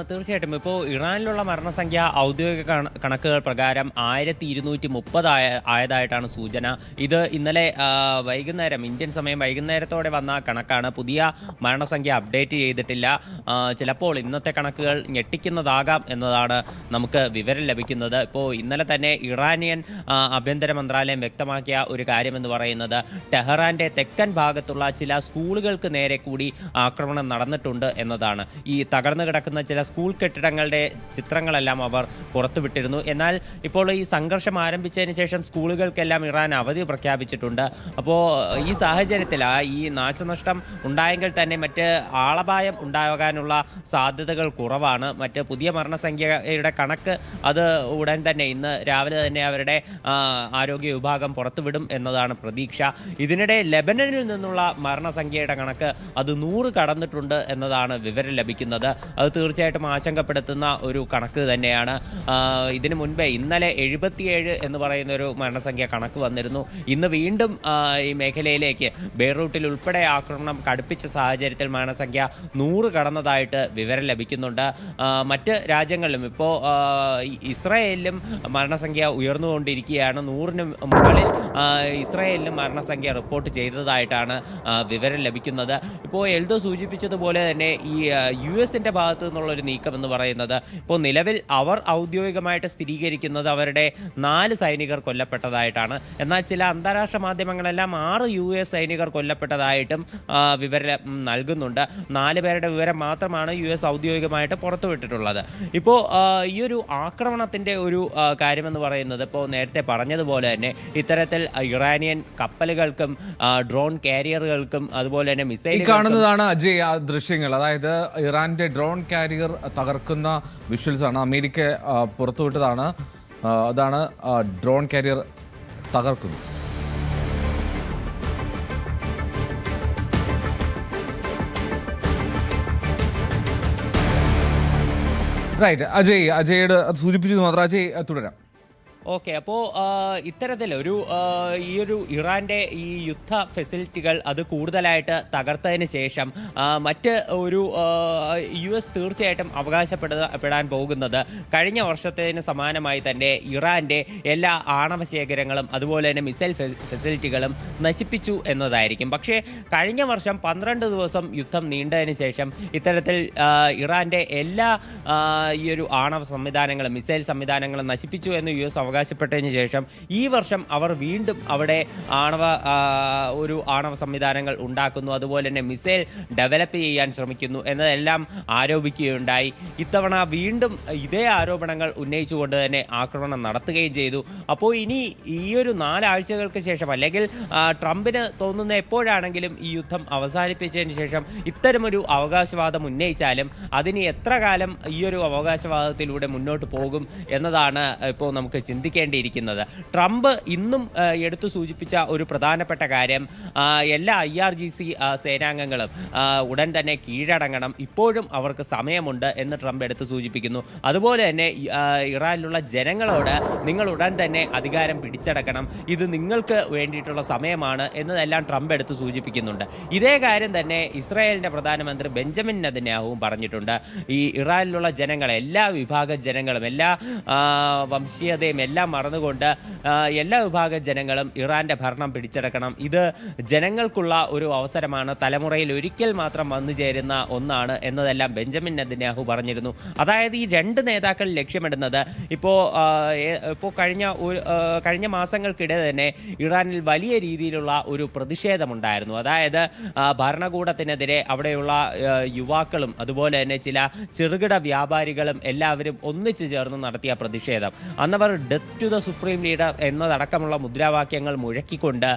തീർച്ചയായിട്ടും ഇപ്പോൾ ഇറാനിലുള്ള മരണസംഖ്യ ഔദ്യോഗിക കണക്കുകൾ പ്രകാരം 1230 ആയതായിട്ടാണ് സൂചന. ഇത് ഇന്നലെ വൈകുന്നേരം, ഇന്ത്യൻ സമയം വൈകുന്നേരത്തോടെ വന്ന കണക്കാണ്. പുതിയ മരണസംഖ്യ അപ്ഡേറ്റ് ചെയ്തിട്ടില്ല. ചിലപ്പോൾ ഇന്നത്തെ കണക്കുകൾ ഞെട്ടിക്കുന്നതാകാം എന്നതാണ് നമുക്ക് വിവരം ലഭിക്കുന്നത്. ഇപ്പോൾ ഇന്നലെ തന്നെ ഇറാനിയൻ ആഭ്യന്തര മന്ത്രാലയം വ്യക്തമാക്കിയ ഒരു കാര്യമെന്ന് പറയുന്നത് ടെഹ്റാന്റെ തെക്കൻ ഭാഗത്തുള്ള ചില സ്കൂളുകൾക്ക് നേരെ കൂടി ആക്രമണം നടന്നിട്ടുണ്ട് എന്നതാണ്. ഈ തകർന്നു കിടക്കുന്ന ചില സ്കൂൾ കെട്ടിടങ്ങളുടെ ചിത്രങ്ങളെല്ലാം അവർ പുറത്തുവിട്ടിരുന്നു. എന്നാൽ ഇപ്പോൾ ഈ സംഘർഷം ആരംഭിച്ചതിന് ശേഷം സ്കൂളുകൾക്കെല്ലാം ഇറാൻ അവധി പ്രഖ്യാപിച്ചിട്ടുണ്ട്. അപ്പോൾ ഈ സാഹചര്യത്തിൽ ഈ നാശനഷ്ടം ഉണ്ടായെങ്കിൽ തന്നെ മറ്റ് ആളപായം ഉണ്ടാകാനുള്ള സാധ്യതകൾ കുറവാണ്. മറ്റ് പുതിയ മരണസംഖ്യയുടെ കണക്ക് അത് ഉടൻ തന്നെ ഇന്ന് രാവിലെ തന്നെ അവരുടെ ആരോഗ്യ വിഭാഗം പുറത്തുവിടും എന്നതാണ് പ്രതീക്ഷ. ഇതിനിടെ ലെബനനിൽ നിന്നുള്ള മരണസംഖ്യയുടെ കണക്ക് അത് 100 കടന്നിട്ടുണ്ട് എന്നതാണ് വിവരം ലഭിക്കുന്നത്. അത് തീർച്ചയായിട്ടും ആശങ്കപ്പെടുത്തുന്ന ഒരു കണക്ക് തന്നെയാണ്. ഇതിനു മുൻപേ ഇന്നലെ 77 എന്ന് പറയുന്ന ഒരു മരണസംഖ്യ കണക്ക് വന്നിരുന്നു. ഇന്ന് വീണ്ടും ഈ മേഖലയിലേക്ക് ബെയ്റൂട്ടിൽ ഉൾപ്പെടെ ആക്രമണം കടുപ്പിച്ച സാഹചര്യത്തിൽ മരണസംഖ്യ 100 കടന്നതായിട്ട് വിവരം ലഭിക്കുന്നുണ്ട്. മറ്റ് രാജ്യങ്ങളിലും ഇപ്പോൾ ഇസ്രായേലിലും മരണസംഖ്യ ഉയർന്നുകൊണ്ടിരിക്കുകയാണ്. 100-ന് മുകളിൽ ഇസ്രായേലിലും മരണസംഖ്യ റിപ്പോർട്ട് ചെയ്തതായിട്ടാണ് വിവരം ലഭിക്കുന്നത്. ഇപ്പോൾ എൽദോ സൂചിപ്പിച്ചതുപോലെ തന്നെ ഈ US-ൻ്റെ ഭാഗത്തു നിന്നുള്ള തരത്തിലുള്ള ഒരു നീക്കം എന്ന് പറയുന്നത്. ഇപ്പോൾ നിലവിൽ അവർ ഔദ്യോഗികമായിട്ട് സ്ഥിരീകരിക്കുന്നത് അവരുടെ 4 സൈനികർ കൊല്ലപ്പെട്ടതായിട്ടാണ്. എന്നാൽ ചില അന്താരാഷ്ട്ര മാധ്യമങ്ങളെല്ലാം 6 US സൈനികർ കൊല്ലപ്പെട്ടതായിട്ടും വിവരം നൽകുന്നുണ്ട്. 4 പേരുടെ വിവരം മാത്രമാണ് US ഔദ്യോഗികമായിട്ട് പുറത്തുവിട്ടിട്ടുള്ളത്. ഇപ്പോൾ ഈ ഒരു ആക്രമണത്തിൻ്റെ ഒരു കാര്യമെന്ന് പറയുന്നത് ഇപ്പോൾ നേരത്തെ പറഞ്ഞതുപോലെ തന്നെ ഇത്തരത്തിൽ ഇറാനിയൻ കപ്പലുകൾക്കും ഡ്രോൺ കാരിയറുകൾക്കും അതുപോലെ തന്നെ മിസൈൽ കാണുന്നതാണ് അജയ് ആ ദൃശ്യങ്ങൾ. അതായത് ഇറാന്റെ ഡ്രോൺ കാരിയർ തകർക്കുന്ന വിഷ്വൽസ് ആണ്. അമേരിക്ക പുറത്തുവിട്ടതാണ്. അതാണ് ഡ്രോൺ കാരിയർ തകർക്കുന്നത്. റൈറ്റ് അജയുടെ സൂചിപ്പിച്ചത് മാത്രം. അജയ് തുടരാം. ഓക്കെ, അപ്പോൾ ഇത്തരത്തിൽ ഈ ഒരു ഇറാൻ്റെ ഈ യുദ്ധ ഫെസിലിറ്റികൾ അത് കൂടുതലായിട്ട് തകർത്തതിന് ശേഷം മറ്റ് ഒരു US തീർച്ചയായിട്ടും അവകാശപ്പെടാൻ പോകുന്നത് കഴിഞ്ഞ വർഷത്തിന് സമാനമായി തന്നെ ഇറാൻ്റെ എല്ലാ ആണവ ശേഖരങ്ങളും അതുപോലെ തന്നെ മിസൈൽ ഫെസിലിറ്റികളും നശിപ്പിച്ചു എന്നതായിരിക്കും. പക്ഷേ കഴിഞ്ഞ വർഷം 12 ദിവസം യുദ്ധം നീണ്ടതിന് ശേഷം ഇത്തരത്തിൽ ഇറാൻ്റെ എല്ലാ ഈ ഒരു ആണവ സംവിധാനങ്ങളും മിസൈൽ സംവിധാനങ്ങളും നശിപ്പിച്ചു എന്ന് US അവകാശപ്പെട്ടതിന് ശേഷം ഈ വർഷം അവർ വീണ്ടും അവിടെ ആണവ സംവിധാനങ്ങൾ ഉണ്ടാക്കുന്നു, അതുപോലെ തന്നെ മിസൈൽ ഡെവലപ്പ് ചെയ്യാൻ ശ്രമിക്കുന്നു എന്നതെല്ലാം ആരോപിക്കുകയുണ്ടായി. ഇത്തവണ വീണ്ടും ഇതേ ആരോപണങ്ങൾ ഉന്നയിച്ചുകൊണ്ട് തന്നെ ആക്രമണം നടത്തുകയും ചെയ്തു. അപ്പോൾ ഇനി ഈ ഒരു 4 ആഴ്ചകൾക്ക് ശേഷം അല്ലെങ്കിൽ ട്രംപിന് തോന്നുന്ന എപ്പോഴാണെങ്കിലും ഈ യുദ്ധം അവസാനിപ്പിച്ചതിന് ശേഷം ഇത്തരമൊരു അവകാശവാദം ഉന്നയിച്ചാലും അതിന് എത്ര കാലം ഈ ഒരു അവകാശവാദത്തിലൂടെ മുന്നോട്ട് പോകും എന്നതാണ് ഇപ്പോൾ നമുക്ക് ചിന്തിക്കേണ്ടിയിരിക്കുന്നത്. ട്രംപ് ഇന്നും എടുത്തു സൂചിപ്പിച്ച ഒരു പ്രധാനപ്പെട്ട കാര്യം എല്ലാ IRGC സേനാംഗങ്ങളും ഉടൻ തന്നെ കീഴടങ്ങണം, ഇപ്പോഴും അവർക്ക് സമയമുണ്ട് എന്ന് ട്രംപ് എടുത്തു സൂചിപ്പിക്കുന്നു. അതുപോലെ തന്നെ ഇറാനിലുള്ള ജനങ്ങളോട് നിങ്ങൾ ഉടൻ തന്നെ അധികാരം പിടിച്ചടക്കണം, ഇത് നിങ്ങൾക്ക് വേണ്ടിയിട്ടുള്ള സമയമാണ് എന്നതെല്ലാം ട്രംപ് എടുത്തു സൂചിപ്പിക്കുന്നുണ്ട്. ഇതേ കാര്യം തന്നെ ഇസ്രായേലിൻ്റെ പ്രധാനമന്ത്രി ബെഞ്ചമിൻ നെതന്യാഹുവും പറഞ്ഞിട്ടുണ്ട്. ഈ ഇറാനിലുള്ള ജനങ്ങൾ, എല്ലാ വിഭാഗ ജനങ്ങളും, എല്ലാ വംശീയതയും എല്ലാം മറന്നുകൊണ്ട് എല്ലാ വിഭാഗ ജനങ്ങളും ഇറാൻ്റെ ഭരണം പിടിച്ചെടുക്കണം, ഇത് ജനങ്ങൾക്കുള്ള ഒരു അവസരമാണ്, തലമുറയിൽ ഒരിക്കൽ മാത്രം വന്നു ചേരുന്ന ഒന്നാണ് എന്നതെല്ലാം ബെഞ്ചമിൻ നെതന്യാഹു പറഞ്ഞിരുന്നു. അതായത് ഈ 2 നേതാക്കൾ ലക്ഷ്യമിടുന്നത് ഇപ്പോൾ കഴിഞ്ഞ മാസങ്ങൾക്കിടെ തന്നെ ഇറാനിൽ വലിയ രീതിയിലുള്ള ഒരു പ്രതിഷേധമുണ്ടായിരുന്നു. അതായത് ഭരണകൂടത്തിനെതിരെ അവിടെയുള്ള യുവാക്കളും അതുപോലെ തന്നെ ചില ചെറുകിട വ്യാപാരികളും എല്ലാവരും ഒന്നിച്ചു ചേർന്ന് നടത്തിയ പ്രതിഷേധം. അന്നവർ death to the supreme leader എന്നതടക്കമുള്ള മുദ്രാവാക്യങ്ങൾ മുഴക്കിക്കൊണ്ട്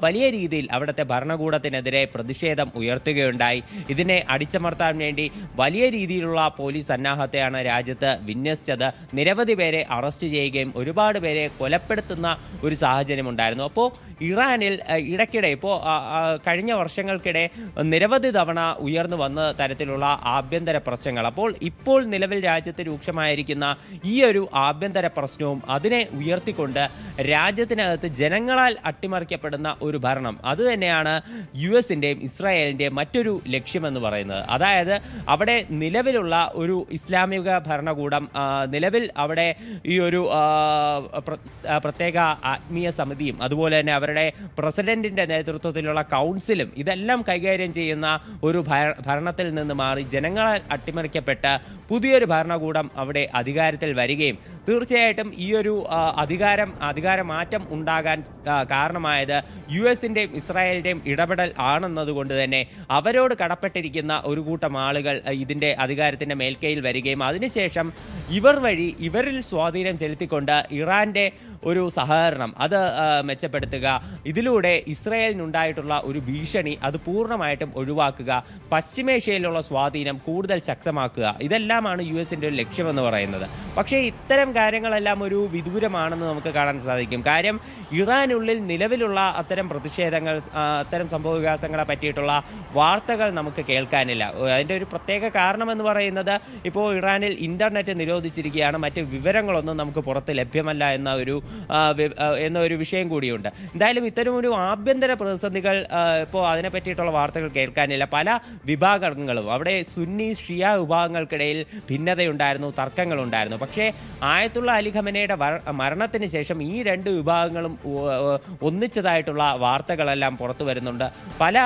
വലിയ രീതിയിൽ അവിടുത്തെ ഭരണകൂടത്തിനെതിരെ പ്രതിഷേധം ഉയർത്തുകയുണ്ടായി. ഇതിനെ അടിച്ചമർത്താൻ വേണ്ടി വലിയ രീതിയിലുള്ള പോലീസ് സന്നാഹത്തെയാണ് രാജ്യത്ത് വിന്യസിച്ചത്. നിരവധി പേരെ അറസ്റ്റ് ചെയ്യുകയും ഒരുപാട് പേരെ കൊലപ്പെടുത്തുന്ന ഒരു സാഹചര്യം ഉണ്ടായിരുന്നു. അപ്പോൾ ഇറാനിൽ ഇടയ്ക്കിടെ ഇപ്പോൾ കഴിഞ്ഞ വർഷങ്ങൾക്കിടെ നിരവധി തവണ ഉയർന്നു വന്ന തരത്തിലുള്ള ആഭ്യന്തര പ്രശ്നങ്ങൾ, ഇപ്പോൾ നിലവിൽ രാജ്യത്ത് രൂക്ഷമായിരിക്കുന്ന ഈ ഒരു ആഭ്യന്തര പ്രശ്നവും അതിനെ ഉയർത്തിക്കൊണ്ട് രാജ്യത്തിനകത്ത് ജനങ്ങളാൽ അട്ടിമറിക്കപ്പെടുന്ന ഒരു ഭരണം, അതുതന്നെയാണ് US-ൻ്റെയും ഇസ്രായേലിൻ്റെയും മറ്റൊരു ലക്ഷ്യമെന്ന് പറയുന്നത്. അതായത് അവിടെ നിലവിലുള്ള ഒരു ഇസ്ലാമിക ഭരണകൂടം, നിലവിൽ അവിടെ ഈ ഒരു പ്രത്യേക ആത്മീയ സമിതിയും അതുപോലെ തന്നെ അവരുടെ പ്രസിഡന്റിൻ്റെ നേതൃത്വത്തിലുള്ള കൗൺസിലും ഇതെല്ലാം കൈകാര്യം ചെയ്യുന്ന ഒരു ഭരണത്തിൽ നിന്ന് മാറി ജനങ്ങളാൽ അട്ടിമറിക്കപ്പെട്ട പുതിയൊരു ഭരണകൂടം അവിടെ അധികാരത്തിൽ വരികയും തീർച്ചയായിട്ടും ഈ ഒരു അധികാരമാറ്റം ഉണ്ടാകാൻ കാരണമായത് US-ൻ്റെയും ഇസ്രായേലിൻ്റെയും ഇടപെടൽ ആണെന്നതുകൊണ്ട് തന്നെ അവരോട് കടപ്പെട്ടിരിക്കുന്ന ഒരു കൂട്ടം ആളുകൾ ഇതിൻ്റെ അധികാരത്തിൻ്റെ മേൽക്കൈയിൽ വരികയും അതിനുശേഷം ഇവർ വഴി ഇവരിൽ സ്വാധീനം ചെലുത്തിക്കൊണ്ട് ഇറാൻ്റെ ഒരു സഹകരണം അത് മെച്ചപ്പെടുത്തുക, ഇതിലൂടെ ഇസ്രായേലിനുണ്ടായിട്ടുള്ള ഒരു ഭീഷണി അത് പൂർണ്ണമായിട്ടും ഒഴിവാക്കുക, പശ്ചിമേഷ്യയിലുള്ള സ്വാധീനം കൂടുതൽ ശക്തമാക്കുക, ഇതെല്ലാമാണ് US-ൻ്റെ ഒരു ലക്ഷ്യമെന്ന് പറയുന്നത്. പക്ഷേ ഇത്തരം കാര്യങ്ങളെല്ലാം ഒരു വിദൂരമാണെന്ന് നമുക്ക് കാണാൻ സാധിക്കും. കാര്യം ഇറാനുള്ളിൽ നിലവിലുള്ള അത്തരം പ്രതിഷേധങ്ങൾ, അത്തരം സംഭവവികാസങ്ങളെ പറ്റിയിട്ടുള്ള വാർത്തകൾ നമുക്ക് കേൾക്കാനില്ല. അതിൻ്റെ ഒരു പ്രത്യേക കാരണമെന്ന് പറയുന്നത് ഇപ്പോൾ ഇറാനിൽ ഇൻ്റർനെറ്റ് നിരോധിച്ചിരിക്കുകയാണ്, മറ്റ് വിവരങ്ങളൊന്നും നമുക്ക് പുറത്ത് ലഭ്യമല്ല എന്നൊരു വിഷയം കൂടിയുണ്ട്. എന്തായാലും ഇത്തരമൊരു ആഭ്യന്തര പ്രതിസന്ധികൾ ഇപ്പോൾ അതിനെ പറ്റിയിട്ടുള്ള വാർത്തകൾ കേൾക്കാനില്ല. പല വിഭാഗങ്ങളും അവിടെ സുന്നി ഷിയ വിഭാഗങ്ങൾക്കിടയിൽ ഭിന്നതയുണ്ടായിരുന്നു, തർക്കങ്ങളുണ്ടായിരുന്നു. പക്ഷേ ആയത്തുള്ള അലി ഖമനയുടെ മരണത്തിന് ശേഷം ഈ രണ്ട് വിഭാഗങ്ങളും ഒന്നിച്ചതായിട്ടുള്ള വാർത്തകളെല്ലാം പുറത്തു വരുന്നുണ്ട്. പല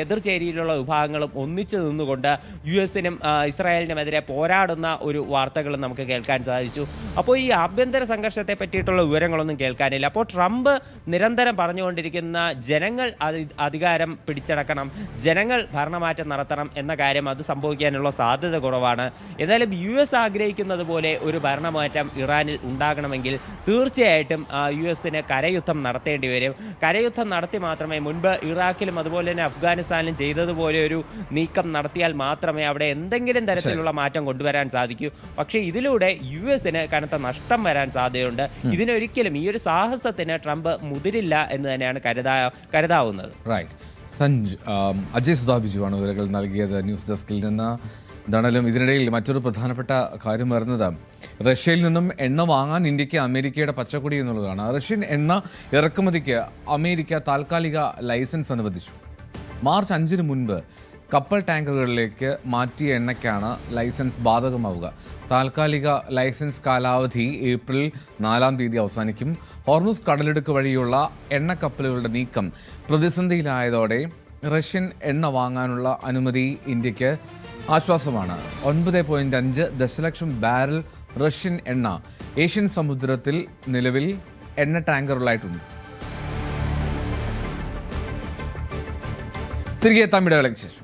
എതിർചേരിയിലുള്ള വിഭാഗങ്ങളും ഒന്നിച്ചു നിന്നുകൊണ്ട് US-നും ഇസ്രായേലിനുമെതിരെ പോരാടുന്ന ഒരു വാർത്തകളും നമുക്ക് കേൾക്കാൻ സാധിച്ചു. അപ്പോൾ ഈ ആഭ്യന്തര സംഘർഷത്തെ പറ്റിയിട്ടുള്ള വിവരങ്ങളൊന്നും കേൾക്കാനില്ല. അപ്പോൾ ട്രംപ് നിരന്തരം പറഞ്ഞുകൊണ്ടിരിക്കുന്ന ജനങ്ങൾ അധികാരം പിടിച്ചടക്കണം, ജനങ്ങൾ ഭരണമാറ്റം നടത്തണം എന്ന കാര്യം അത് സംഭവിക്കാനുള്ള സാധ്യത കുറവാണ്. ഏതായാലും US ആഗ്രഹിക്കുന്നത് പോലെ ഒരു ഭരണമാറ്റം ഇറാനിൽ ഉണ്ടാകണമെങ്കിൽ തീർച്ചയായിട്ടും US-ന് കരയുദ്ധം നടത്തേണ്ടി വരും. കരയുദ്ധം നടത്തി മാത്രമേ, മുൻപ് ഇറാഖിലും അതുപോലെ തന്നെ അഫ്ഗാനിസ്ഥാനിലും ചെയ്തതുപോലെ ഒരു നീക്കം നടത്തിയാൽ മാത്രമേ അവിടെ എന്തെങ്കിലും തരത്തിലുള്ള മാറ്റം കൊണ്ടുവരാൻ സാധിക്കൂ. പക്ഷേ ഇതിലൂടെ US-ന് കനത്ത നഷ്ടം വരാൻ സാധ്യതയുണ്ട്. ഇതിനൊരിക്കലും ഈ ഒരു സാഹസത്തിന് ട്രംപ് മുതിരില്ല എന്ന് തന്നെയാണ് കരുതാവുന്നത്. അജയ് സുധാ ബിജുവാണ് വിവരങ്ങൾ നൽകിയത് ന്യൂസ് ഡെസ്കിൽ നിന്ന്. എന്താണെങ്കിലും ഇതിനിടയിൽ മറ്റൊരു പ്രധാനപ്പെട്ട കാര്യം വരുന്നത് റഷ്യയിൽ നിന്നും എണ്ണ വാങ്ങാൻ ഇന്ത്യക്ക് അമേരിക്കയുടെ പച്ചക്കൊടി എന്നുള്ളതാണ്. റഷ്യൻ എണ്ണ ഇറക്കുമതിക്ക് അമേരിക്ക താൽക്കാലിക ലൈസൻസ് അനുവദിച്ചു. മാർച്ച് 5-ന് മുൻപ് കപ്പൽ ടാങ്കറുകളിലേക്ക് മാറ്റിയ എണ്ണയ്ക്കാണ് ലൈസൻസ് ബാധകമാവുക. താൽക്കാലിക ലൈസൻസ് കാലാവധി ഏപ്രിൽ 4-ാം തീയതി അവസാനിക്കും. ഹോർമുസ് കടലിടുക്ക് വഴിയുള്ള എണ്ണക്കപ്പലുകളുടെ നീക്കം പ്രതിസന്ധിയിലായതോടെ റഷ്യൻ എണ്ണ വാങ്ങാനുള്ള അനുമതി ഇന്ത്യക്ക് ആശ്വാസമാണ്. 9.5 ദശലക്ഷം ബാരൽ റഷ്യൻ എണ്ണ ഏഷ്യൻ സമുദ്രത്തിൽ നിലവിൽ എണ്ണ ടാങ്കറുകളായിട്ടുണ്ട്. തിരികെ എത്താം ഇടവേളയ്ക്ക് ശേഷം.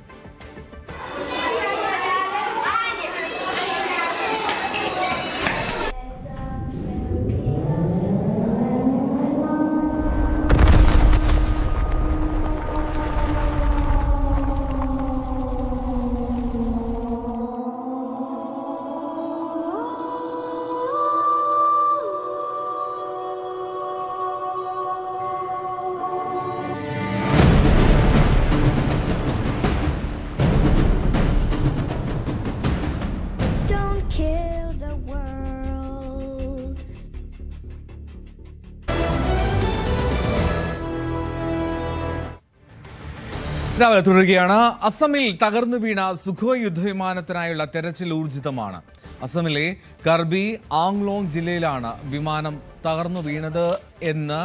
രാവിലെ തുടരുകയാണ്. അസമിൽ തകർന്നു വീണ സുഖോയ് യുദ്ധവിമാനത്തിനായുള്ള തെരച്ചിൽ ഊർജിതമാണ്. അസമിലെ കർബി ആംഗ്ലോങ് ജില്ലയിലാണ് വിമാനം തകർന്നു വീണത് എന്ന്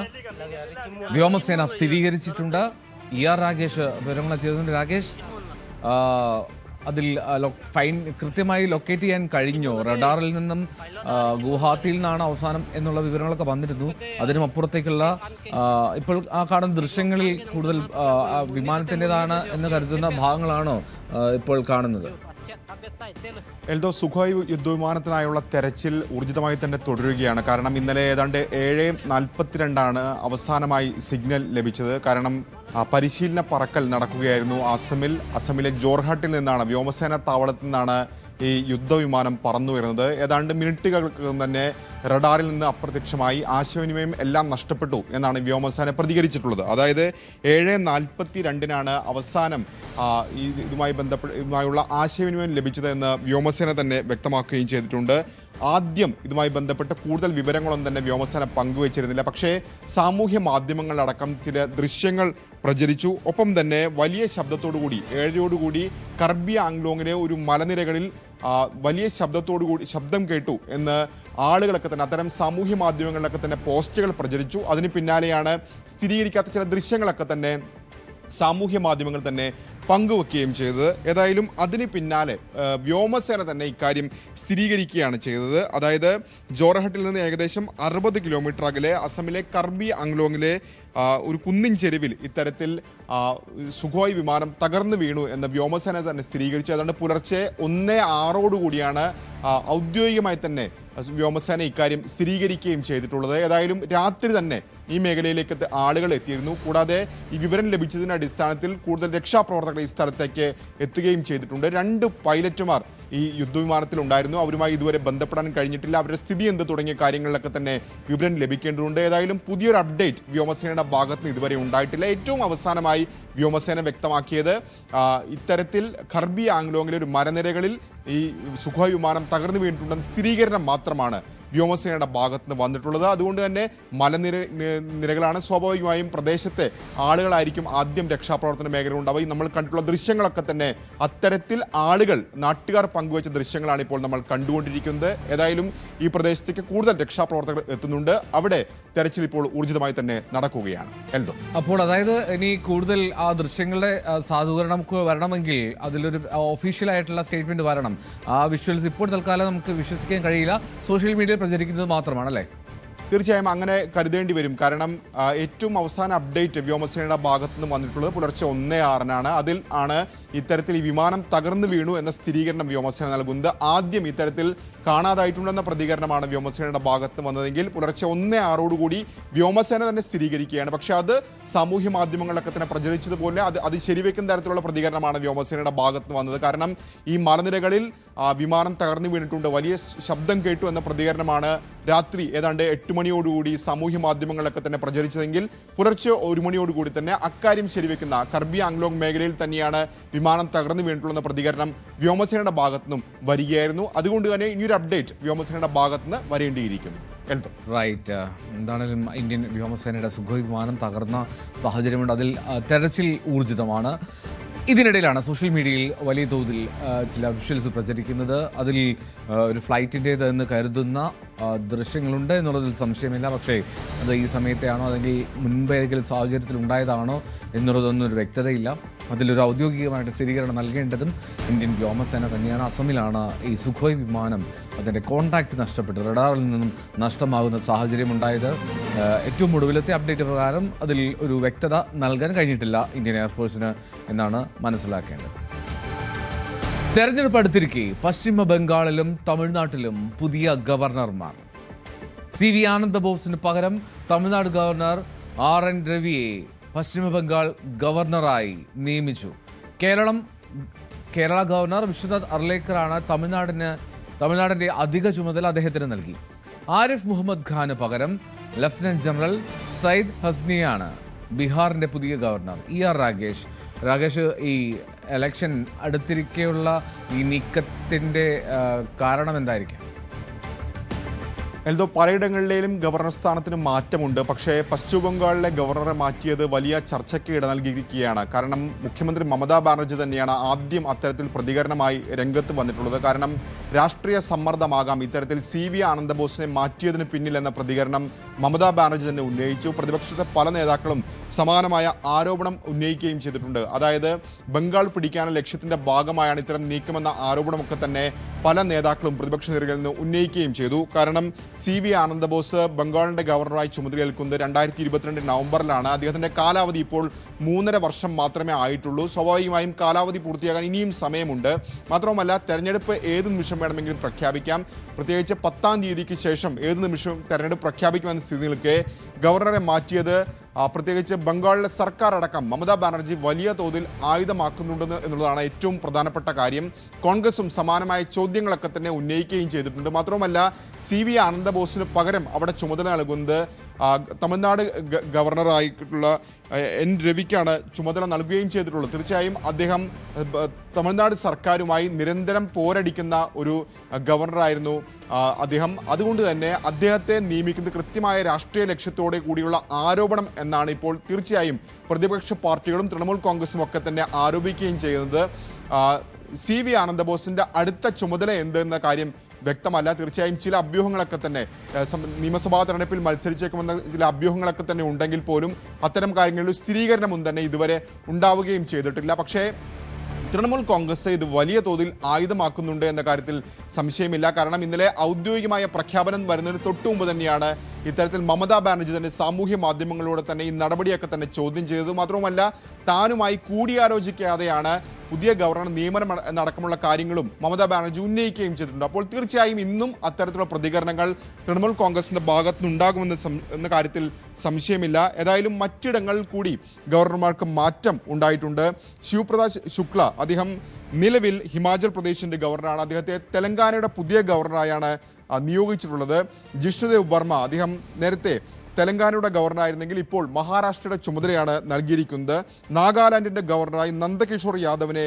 വ്യോമസേന സ്ഥിരീകരിച്ചിട്ടുണ്ട്. രാകേഷ് വിവരങ്ങൾ ചെയ്തിട്ടുണ്ട്. രാകേഷ്, അതിൽ കൃത്യമായി ലൊക്കേറ്റ് ചെയ്യാൻ കഴിഞ്ഞോ? റഡാറിൽ നിന്നും ഗുവാഹത്തിയിൽ നിന്നാണ് അവസാനം എന്നുള്ള വിവരങ്ങളൊക്കെ വന്നിരുന്നു. അതിനും അപ്പുറത്തേക്കുള്ള ഇപ്പോൾ ആ കാണുന്ന ദൃശ്യങ്ങളിൽ കൂടുതൽ വിമാനത്തിൻ്റെതാണ് എന്ന് കരുതുന്ന ഭാഗങ്ങളാണോ ഇപ്പോൾ കാണുന്നത്? എൽദോ, സുഖോയ് യുദ്ധവിമാനത്തിനായുള്ള തെരച്ചിൽ ഊർജിതമായി തന്നെ തുടരുകയാണ്. കാരണം ഇന്നലെ ഏതാണ്ട് 7:42 അവസാനമായി സിഗ്നൽ ലഭിച്ചത്. കാരണം പരിശീലന പറക്കൽ നടക്കുകയായിരുന്നു അസമിലെ ജോർഹാട്ടിൽ നിന്നാണ്, വ്യോമസേന താവളത്തിൽ നിന്നാണ് ഈ യുദ്ധവിമാനം പറന്നു വരുന്നത്. ഏതാണ്ട് മിനിറ്റുകൾക്ക് തന്നെ റഡാറിൽ നിന്ന് അപ്രത്യക്ഷമായി, ആശയവിനിമയം എല്ലാം നഷ്ടപ്പെട്ടു എന്നാണ് വ്യോമസേന പ്രതികരിച്ചിട്ടുള്ളത്. അതായത് 7:42 അവസാനം ഇതുമായുള്ള ആശയവിനിമയം ലഭിച്ചതെന്ന് വ്യോമസേന തന്നെ വ്യക്തമാക്കുകയും ചെയ്തിട്ടുണ്ട്. ആദ്യം ഇതുമായി ബന്ധപ്പെട്ട് കൂടുതൽ വിവരങ്ങളൊന്നും തന്നെ വ്യോമസേന പങ്കുവച്ചിരുന്നില്ല. പക്ഷേ സാമൂഹ്യ മാധ്യമങ്ങളിലടക്കം ചില ദൃശ്യങ്ങൾ പ്രചരിച്ചു. ഒപ്പം തന്നെ വലിയ ശബ്ദത്തോടുകൂടി 7:00 കർബി ആംഗ്ലോങ്ങിലെ ഒരു മലനിരകളിൽ വലിയ ശബ്ദം കേട്ടു എന്ന് ആളുകളൊക്കെ തന്നെ അത്തരം സാമൂഹ്യ മാധ്യമങ്ങളിലൊക്കെ തന്നെ പോസ്റ്റുകൾ പ്രചരിച്ചു. അതിന് പിന്നാലെയാണ് സ്ഥിരീകരിക്കാത്ത ചില ദൃശ്യങ്ങളൊക്കെ തന്നെ സാമൂഹ്യ മാധ്യമങ്ങൾ തന്നെ പങ്കുവെക്കുകയും ചെയ്തത്. ഏതായാലും അതിന് പിന്നാലെ വ്യോമസേന തന്നെ ഇക്കാര്യം സ്ഥിരീകരിക്കുകയാണ് ചെയ്തത്. അതായത് ജോർഹട്ടിൽ നിന്ന് ഏകദേശം 60 കിലോമീറ്റർ അകലെ അസമിലെ കർബി ആംഗ്ലോങ്ങിലെ ഒരു കുന്നിൻ ചെരുവിൽ ഇത്തരത്തിൽ സുഖോയ് വിമാനം തകർന്നു വീണു എന്ന് വ്യോമസേന തന്നെ സ്ഥിരീകരിച്ചു. അതുകൊണ്ട് പുലർച്ചെ 1:06 ഔദ്യോഗികമായി തന്നെ വ്യോമസേന ഇക്കാര്യം സ്ഥിരീകരിക്കുകയും ചെയ്തിട്ടുള്ളത്. ഏതായാലും രാത്രി തന്നെ ഈ മേഖലയിലേക്ക് ആളുകൾ എത്തിയിരുന്നു. കൂടാതെ ഈ വിവരം ലഭിച്ചതിൻ്റെ അടിസ്ഥാനത്തിൽ കൂടുതൽ രക്ഷാപ്രവർത്തകർ ഈ സ്ഥലത്തേക്ക് എത്തുകയും ചെയ്തിട്ടുണ്ട്. 2 പൈലറ്റുമാർ ഈ യുദ്ധവിമാനത്തിൽ ഉണ്ടായിരുന്നു. അവരുമായി ഇതുവരെ ബന്ധപ്പെടാൻ കഴിഞ്ഞിട്ടില്ല. അവരുടെ സ്ഥിതി എന്ത് തുടങ്ങിയ കാര്യങ്ങളിലൊക്കെ തന്നെ വിവരം ലഭിക്കേണ്ടതുണ്ട്. ഏതായാലും പുതിയൊരു അപ്ഡേറ്റ് വ്യോമസേനയുടെ ഭാഗത്ത് നിന്ന് ഇതുവരെ ഉണ്ടായിട്ടില്ല. ഏറ്റവും അവസാനമായി വ്യോമസേന വ്യക്തമാക്കിയത് ഇത്തരത്തിൽ കർബി ആംഗ്ലോങ്ങിലെ ഒരു മരനിരകളിൽ ഈ സുഖോയ് വിമാനം തകർന്നു വീണിട്ടുണ്ടെന്ന സ്ഥിരീകരണം മാത്രമാണ് വ്യോമസേനയുടെ ഭാഗത്ത് നിന്ന് വന്നിട്ടുള്ളത്. അതുകൊണ്ട് തന്നെ നിരകളാണ്. സ്വാഭാവികമായും പ്രദേശത്തെ ആളുകളായിരിക്കും ആദ്യം രക്ഷാപ്രവർത്തന മേഖല ഉണ്ടാവുക. നമ്മൾ കണ്ടിട്ടുള്ള ദൃശ്യങ്ങളൊക്കെ തന്നെ അത്തരത്തിൽ ആളുകൾ, നാട്ടുകാർ പങ്കുവച്ച ദൃശ്യങ്ങളാണ് ഇപ്പോൾ നമ്മൾ കണ്ടുകൊണ്ടിരിക്കുന്നത്. ഏതായാലും ഈ പ്രദേശത്തേക്ക് കൂടുതൽ രക്ഷാപ്രവർത്തകർ എത്തുന്നുണ്ട്. അവിടെ തെരച്ചിൽ ഇപ്പോൾ ഊർജിതമായി തന്നെ നടക്കുകയാണ്. എൽദോ, അപ്പോൾ അതായത് ഇനി കൂടുതൽ ആ ദൃശ്യങ്ങളുടെ സാധൂകരണം നമുക്ക് വരണമെങ്കിൽ അതിലൊരു ഒഫീഷ്യൽ ആയിട്ടുള്ള സ്റ്റേറ്റ്മെന്റ് വരണം. ആ വിഷ്വൽസ് ഇപ്പോൾ തൽക്കാലം നമുക്ക് വിശ്വസിക്കാൻ കഴിയില്ല, സോഷ്യൽ മീഡിയയിൽ പ്രചരിക്കുന്നത് മാത്രമാണ് അല്ലേ? തീർച്ചയായും അങ്ങനെ കരുതേണ്ടി വരും. കാരണം ഏറ്റവും അവസാന അപ്ഡേറ്റ് വ്യോമസേനയുടെ ഭാഗത്തു നിന്ന് വന്നിട്ടുള്ളത് പുലർച്ചെ 1:06 അതിൽ ആണ് ഇത്തരത്തിൽ ഈ വിമാനം തകർന്നു വീണു എന്ന സ്ഥിരീകരണം വ്യോമസേന നൽകുന്നത്. ആദ്യം ഇത്തരത്തിൽ കാണാതായിട്ടുണ്ടെന്ന പ്രതികരണമാണ് വ്യോമസേനയുടെ ഭാഗത്ത് വന്നതെങ്കിൽ പുലർച്ചെ 1:06 വ്യോമസേന തന്നെ സ്ഥിരീകരിക്കുകയാണ്. പക്ഷേ അത് സാമൂഹ്യ മാധ്യമങ്ങളിലൊക്കെ തന്നെ പ്രചരിച്ചതുപോലെ അത് ശരിവെക്കുന്ന തരത്തിലുള്ള പ്രതികരണമാണ് വ്യോമസേനയുടെ ഭാഗത്ത് വന്നത്. കാരണം ഈ മലനിരകളിൽ വിമാനം തകർന്നു വീണിട്ടുണ്ട്, വലിയ ശബ്ദം കേട്ടു എന്ന പ്രതികരണമാണ് രാത്രി ഏതാണ്ട് 8 മണിയോടുകൂടി സാമൂഹ്യ മാധ്യമങ്ങളിലൊക്കെ തന്നെ പ്രചരിച്ചതെങ്കിൽ പുലർച്ചെ 1 മണിയോടുകൂടി തന്നെ അക്കാര്യം ശരിവെക്കുന്ന കർബി ആംഗ്ലോങ് മേഖലയിൽ തന്നെയാണ് വിമാനം തകർന്നു വീണിട്ടുള്ള പ്രതികരണം വ്യോമസേനയുടെ ഭാഗത്തുനിന്നും വരികയായിരുന്നു. അതുകൊണ്ട് തന്നെ ഇനിയൊരു അപ്ഡേറ്റ് വ്യോമസേനയുടെ ഭാഗത്തുനിന്ന് വരേണ്ടിയിരിക്കുന്നു. റൈറ്റ്. എന്താണെങ്കിലും ഇന്ത്യൻ വ്യോമസേനയുടെ സുഖോയ് വിമാനം തകർന്ന സാഹചര്യമുണ്ട്. അതിൽ തെരച്ചിൽ ഊർജിതമാണ്. ഇതിനിടയിലാണ് സോഷ്യൽ മീഡിയയിൽ വലിയ തോതിൽ ചില വിഷ്വൽസ് പ്രചരിക്കുന്നത്. അതിൽ ഒരു ഫ്ലൈറ്റിൻ്റേത് എന്ന് കരുതുന്ന ദൃശ്യങ്ങളുണ്ട് എന്നുള്ളതിൽ സംശയമില്ല. പക്ഷേ അത് ഈ സമയത്തെയാണോ അല്ലെങ്കിൽ മുൻപേതെങ്കിലും സാഹചര്യത്തിൽ ഉണ്ടായതാണോ എന്നുള്ളതൊന്നും ഒരു വ്യക്തതയില്ല. അതിലൊരു ഔദ്യോഗികമായിട്ട് സ്ഥിരീകരണം നൽകേണ്ടതും ഇന്ത്യൻ വ്യോമസേന തന്നെയാണ്. അസമിലാണ് ഈ സുഖോയ് വിമാനം അതിൻ്റെ കോൺടാക്റ്റ് നഷ്ടപ്പെട്ട് റഡാറിൽ നിന്നും നഷ്ടമാകുന്ന സാഹചര്യം ഉണ്ടായത്. ഏറ്റവും ഒടുവിലത്തെ അപ്ഡേറ്റ് പ്രകാരം അതിൽ ഒരു വ്യക്തത നൽകാൻ കഴിഞ്ഞിട്ടില്ല ഇന്ത്യൻ എയർഫോഴ്സിന് എന്നാണ് മനസ്സിലാക്കേണ്ടത്. തെരഞ്ഞെടുപ്പ് അടുത്തിരിക്കെ പശ്ചിമ ബംഗാളിലും തമിഴ്നാട്ടിലും പുതിയ ഗവർണർമാർ. CV ആനന്ദബോസിന് പകരം തമിഴ്നാട് ഗവർണർ RN രവിയെ പശ്ചിമ ബംഗാൾ ഗവർണറായി നിയമിച്ചു. കേരള ഗവർണർ വിശ്വനാഥ് അർലേക്കറാണ് തമിഴ്നാടിന്റെ അധിക ചുമതല അദ്ദേഹത്തിന് നൽകി. ആരിഫ് മുഹമ്മദ് ഖാന് പകരം ലഫ്റ്റനന്റ് ജനറൽ സയ്യിദ് ഹസ്നിയാണ് ബീഹാറിന്റെ പുതിയ ഗവർണർ. ER രാഗേഷ്, ഈ എലക്ഷൻ അടുത്തിരിക്കെയുള്ള ഈ നീക്കത്തിന്റെ കാരണം എന്തായിരിക്കും? എൽദോ, പലയിടങ്ങളിലെയും ഗവർണർ സ്ഥാനത്തിന് മാറ്റമുണ്ട്. പക്ഷേ പശ്ചിമ ബംഗാളിലെ ഗവർണറെ മാറ്റിയത് വലിയ ചർച്ചയ്ക്ക് ഇട നൽകിയിരിക്കുകയാണ്. കാരണം മുഖ്യമന്ത്രി മമതാ ബാനർജി തന്നെയാണ് ആദ്യം അത്തരത്തിൽ പ്രതികരണമായി രംഗത്ത് വന്നിട്ടുള്ളത്. കാരണം രാഷ്ട്രീയ സമ്മർദ്ദമാകാം ഇത്തരത്തിൽ CV ആനന്ദബോസിനെ മാറ്റിയതിന് പിന്നിലെന്ന പ്രതികരണം മമതാ ബാനർജി തന്നെ ഉന്നയിച്ചു. പ്രതിപക്ഷത്തെ പല നേതാക്കളും സമാനമായ ആരോപണം ഉന്നയിക്കുകയും ചെയ്തിട്ടുണ്ട്. അതായത് ബംഗാൾ പിടിക്കാനുള്ള ലക്ഷ്യത്തിന്റെ ഭാഗമായാണ് ഇത്തരം നീക്കമെന്ന ആരോപണമൊക്കെ തന്നെ പല നേതാക്കളും പ്രതിപക്ഷ നിരകളിൽ നിന്ന് ഉന്നയിക്കുകയും ചെയ്തു. കാരണം CV ആനന്ദബോസ് ബംഗാളിന്റെ ഗവർണറായി ചുമതലയേൽക്കുന്നത് 2022 നവംബറിലാണ്. അദ്ദേഹത്തിന്റെ കാലാവധി ഇപ്പോൾ 3.5 വർഷം മാത്രമേ ആയിട്ടുള്ളൂ. സ്വാഭാവികമായും കാലാവധി പൂർത്തിയാകാൻ ഇനിയും സമയമുണ്ട്. മാത്രവുമല്ല, തെരഞ്ഞെടുപ്പ് ഏത് നിമിഷം വേണമെങ്കിലും പ്രഖ്യാപിക്കാം. പ്രത്യേകിച്ച് 10-ാം തീയതിക്ക് ശേഷം ഏത് നിമിഷവും തെരഞ്ഞെടുപ്പ് പ്രഖ്യാപിക്കുമെന്ന സ്ഥിതി നിൽക്കെ ഗവർണറെ മാറ്റിയത് പ്രത്യേകിച്ച് ബംഗാളിലെ സർക്കാർ അടക്കം മമതാ ബാനർജി വലിയ തോതിൽ ആയുധമാക്കുന്നുണ്ടെന്ന് എന്നുള്ളതാണ് ഏറ്റവും പ്രധാനപ്പെട്ട കാര്യം. കോൺഗ്രസും സമാനമായ ചോദ്യങ്ങളൊക്കെ തന്നെ ഉന്നയിക്കുകയും ചെയ്തിട്ടുണ്ട്. മാത്രവുമല്ല, CV ആനന്ദബോസിന് പകരം അവിടെ ചുമതല നൽകുന്നത് തമിഴ്നാട് ഗവർണറായിട്ടുള്ള N രവിക്കാണ് ചുമതല നൽകുകയും ചെയ്തിട്ടുള്ളത്. തീർച്ചയായും അദ്ദേഹം തമിഴ്നാട് സർക്കാരുമായി നിരന്തരം പോരടിക്കുന്ന ഒരു ഗവർണറായിരുന്നു അദ്ദേഹം. അതുകൊണ്ട് തന്നെ അദ്ദേഹത്തെ നിയമിക്കുന്നത് കൃത്യമായ രാഷ്ട്രീയ ലക്ഷ്യത്തോടെ കൂടിയുള്ള ആരോപണം എന്നാണ് ഇപ്പോൾ തീർച്ചയായും പ്രതിപക്ഷ പാർട്ടികളും തൃണമൂൽ കോൺഗ്രസും ഒക്കെ തന്നെ ആരോപിക്കുകയും ചെയ്യുന്നത്. CV ആനന്ദബോസിന്റെ അടുത്ത ചുമതല എന്തെന്ന കാര്യം വ്യക്തമല്ല. തീർച്ചയായും ചില അഭ്യൂഹങ്ങളൊക്കെ തന്നെ നിയമസഭാ തെരഞ്ഞെടുപ്പിൽ മത്സരിച്ചേക്കുമെന്ന ചില അഭ്യൂഹങ്ങളൊക്കെ തന്നെ ഉണ്ടെങ്കിൽ പോലും അത്തരം കാര്യങ്ങളിൽ സ്ഥിരീകരണമൊന്നും തന്നെ ഇതുവരെ ഉണ്ടാവുകയും ചെയ്തിട്ടില്ല. പക്ഷേ തൃണമൂൽ കോൺഗ്രസ് ഇത് വലിയ തോതിൽ ആയുധമാക്കുന്നുണ്ട് എന്ന കാര്യത്തിൽ സംശയമില്ല. കാരണം ഇന്നലെ ഔദ്യോഗികമായ പ്രഖ്യാപനം വരുന്നതിന് തൊട്ടു മുമ്പ് തന്നെയാണ് ഇത്തരത്തിൽ മമതാ ബാനർജി തന്നെ സാമൂഹ്യ മാധ്യമങ്ങളിലൂടെ തന്നെ ഈ നടപടിയൊക്കെ തന്നെ ചോദ്യം ചെയ്തത്. മാത്രവുമല്ല, താനുമായി കൂടിയാലോചിക്കാതെയാണ് പുതിയ ഗവർണർ നിയമനം എന്നടക്കമുള്ള കാര്യങ്ങളും മമതാ ബാനർജി ഉന്നയിക്കുകയും ചെയ്തിട്ടുണ്ട്. അപ്പോൾ തീർച്ചയായും ഇന്നും അത്തരത്തിലുള്ള പ്രതികരണങ്ങൾ തൃണമൂൽ കോൺഗ്രസിന്റെ ഭാഗത്തുനിന്നുണ്ടാകുമെന്ന കാര്യത്തിൽ സംശയമില്ല. ഏതായാലും മറ്റിടങ്ങളിൽ കൂടി ഗവർണർമാർക്ക് മാറ്റം ഉണ്ടായിട്ടുണ്ട്. ശിവപ്രതാപ് ശുക്ല അദ്ദേഹം നിലവിൽ ഹിമാചൽ പ്രദേശിന്റെ ഗവർണറാണ്. അദ്ദേഹത്തെ തെലങ്കാനയുടെ പുതിയ ഗവർണറായാണ് നിയോഗിച്ചിട്ടുള്ളത്. ജിഷ്ണുദേവ് വർമ്മ അദ്ദേഹം നേരത്തെ തെലങ്കാനയുടെ ഗവർണറായിരുന്നെങ്കിൽ ഇപ്പോൾ മഹാരാഷ്ട്രയുടെ ചുമതലയാണ് നൽകിയിരിക്കുന്നത്. നാഗാലാൻഡിന്റെ ഗവർണറായി നന്ദകിഷോർ യാദവിനെ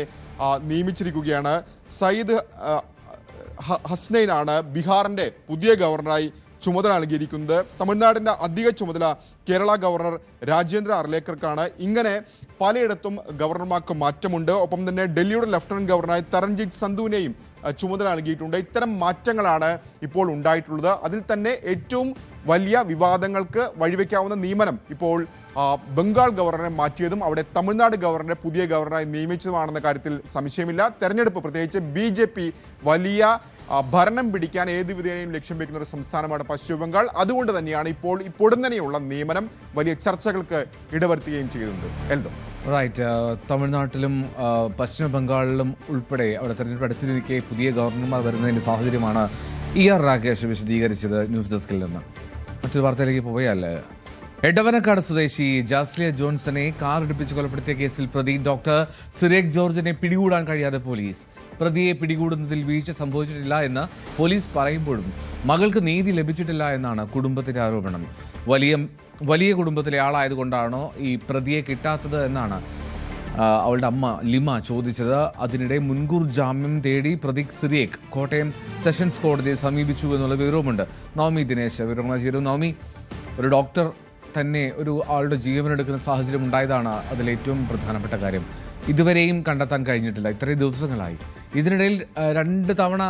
നിയമിച്ചിരിക്കുകയാണ്. സയ്യിദ് ഹസ്നൈനാണ് ബീഹാറിന്റെ പുതിയ ഗവർണറായി ചുമതല നൽകിയിരിക്കുന്നത്. തമിഴ്നാടിൻ്റെ അധിക ചുമതല കേരള ഗവർണർ രാജേന്ദ്ര അർലേക്കർക്കാണ്. ഇങ്ങനെ പലയിടത്തും ഗവർണർമാർക്ക് മാറ്റമുണ്ട്. ഒപ്പം തന്നെ ഡൽഹിയുടെ ലഫ്റ്റനന്റ് ഗവർണറായ തരൺജിത് സന്ധുവിനെയും ചുമതല നൽകിയിട്ടുണ്ട്. ഇത്തരം മാറ്റങ്ങളാണ് ഇപ്പോൾ ഉണ്ടായിട്ടുള്ളത്. അതിൽ തന്നെ ഏറ്റവും വലിയ വിവാദങ്ങൾക്ക് വഴിവെക്കാവുന്ന നിയമനം ഇപ്പോൾ ബംഗാൾ ഗവർണറെ മാറ്റിയതും അവിടെ തമിഴ്നാട് ഗവർണറെ പുതിയ ഗവർണറായി നിയമിച്ചതുമാണെന്ന കാര്യത്തിൽ സംശയമില്ല. തെരഞ്ഞെടുപ്പ് പ്രത്യേകിച്ച് BJP വലിയ ഭരണം പിടിക്കാൻ ഏത് വിധേനയും ലക്ഷ്യം വെക്കുന്ന ഒരു സംസ്ഥാനമാണ് പശ്ചിമ ബംഗാൾ. അതുകൊണ്ട് തന്നെയാണ് ഇപ്പോൾ പൊടുന്നനെയുള്ള നിയമനം വലിയ ചർച്ചകൾക്ക് ഇടവരുത്തുകയും ചെയ്യുന്നത്. എൽദോ റൈറ്റ്. തമിഴ്നാട്ടിലും പശ്ചിമ ബംഗാളിലും ഉൾപ്പെടെ അവിടെ തെരഞ്ഞെടുപ്പ് അടുത്തിരിക്കെ പുതിയ ഗവർണർമാർ വരുന്നതിൻ്റെ സാഹചര്യമാണ് ER രാകേഷ് വിശദീകരിച്ചത്. ന്യൂസ് ഡെസ്കിൽ നിന്ന് മറ്റൊരു വാർത്തയിലേക്ക് പോയാൽ എടവനക്കാട് സ്വദേശി ജാസ്ലിയ ജോൺസനെ കാർ ഇടിപ്പിച്ച് കൊലപ്പെടുത്തിയ കേസിൽ പ്രതി ഡോക്ടർ സിറേഖ് ജോർജിനെ പിടികൂടാൻ കഴിയാതെ പോലീസ്. പ്രതിയെ പിടികൂടുന്നതിൽ വീഴ്ച സംഭവിച്ചിട്ടില്ല എന്ന് പോലീസ് പറയുമ്പോഴും മകൾക്ക് നീതി ലഭിച്ചിട്ടില്ല എന്നാണ് കുടുംബത്തിന്റെ ആരോപണം. വലിയ കുടുംബത്തിലെ ആളായതുകൊണ്ടാണോ ഈ പ്രതിയെ കിട്ടാത്തത് എന്നാണ് അവളുടെ അമ്മ ലിമ ചോദിച്ചത്. അതിനിടെ മുൻകൂർ ജാമ്യം തേടി പ്രതീക് സിറിയേക്ക് കോട്ടയം സെഷൻസ് കോടതിയെ സമീപിച്ചു എന്നുള്ള വിവരവുമുണ്ട്. നവമി ദിനേശ് വിവരങ്ങൾ ചെയ്തു. നവമി, ഒരു ഡോക്ടർ തന്നെ ഒരു ആളുടെ ജീവനെടുക്കുന്ന സാഹചര്യം ഉണ്ടായതാണ് അതിലേറ്റവും പ്രധാനപ്പെട്ട കാര്യം. ഇതുവരെയും കണ്ടെത്താൻ കഴിഞ്ഞിട്ടില്ല. ഇത്രയും ദിവസങ്ങളായി. ഇതിനിടയിൽ 2 തവണ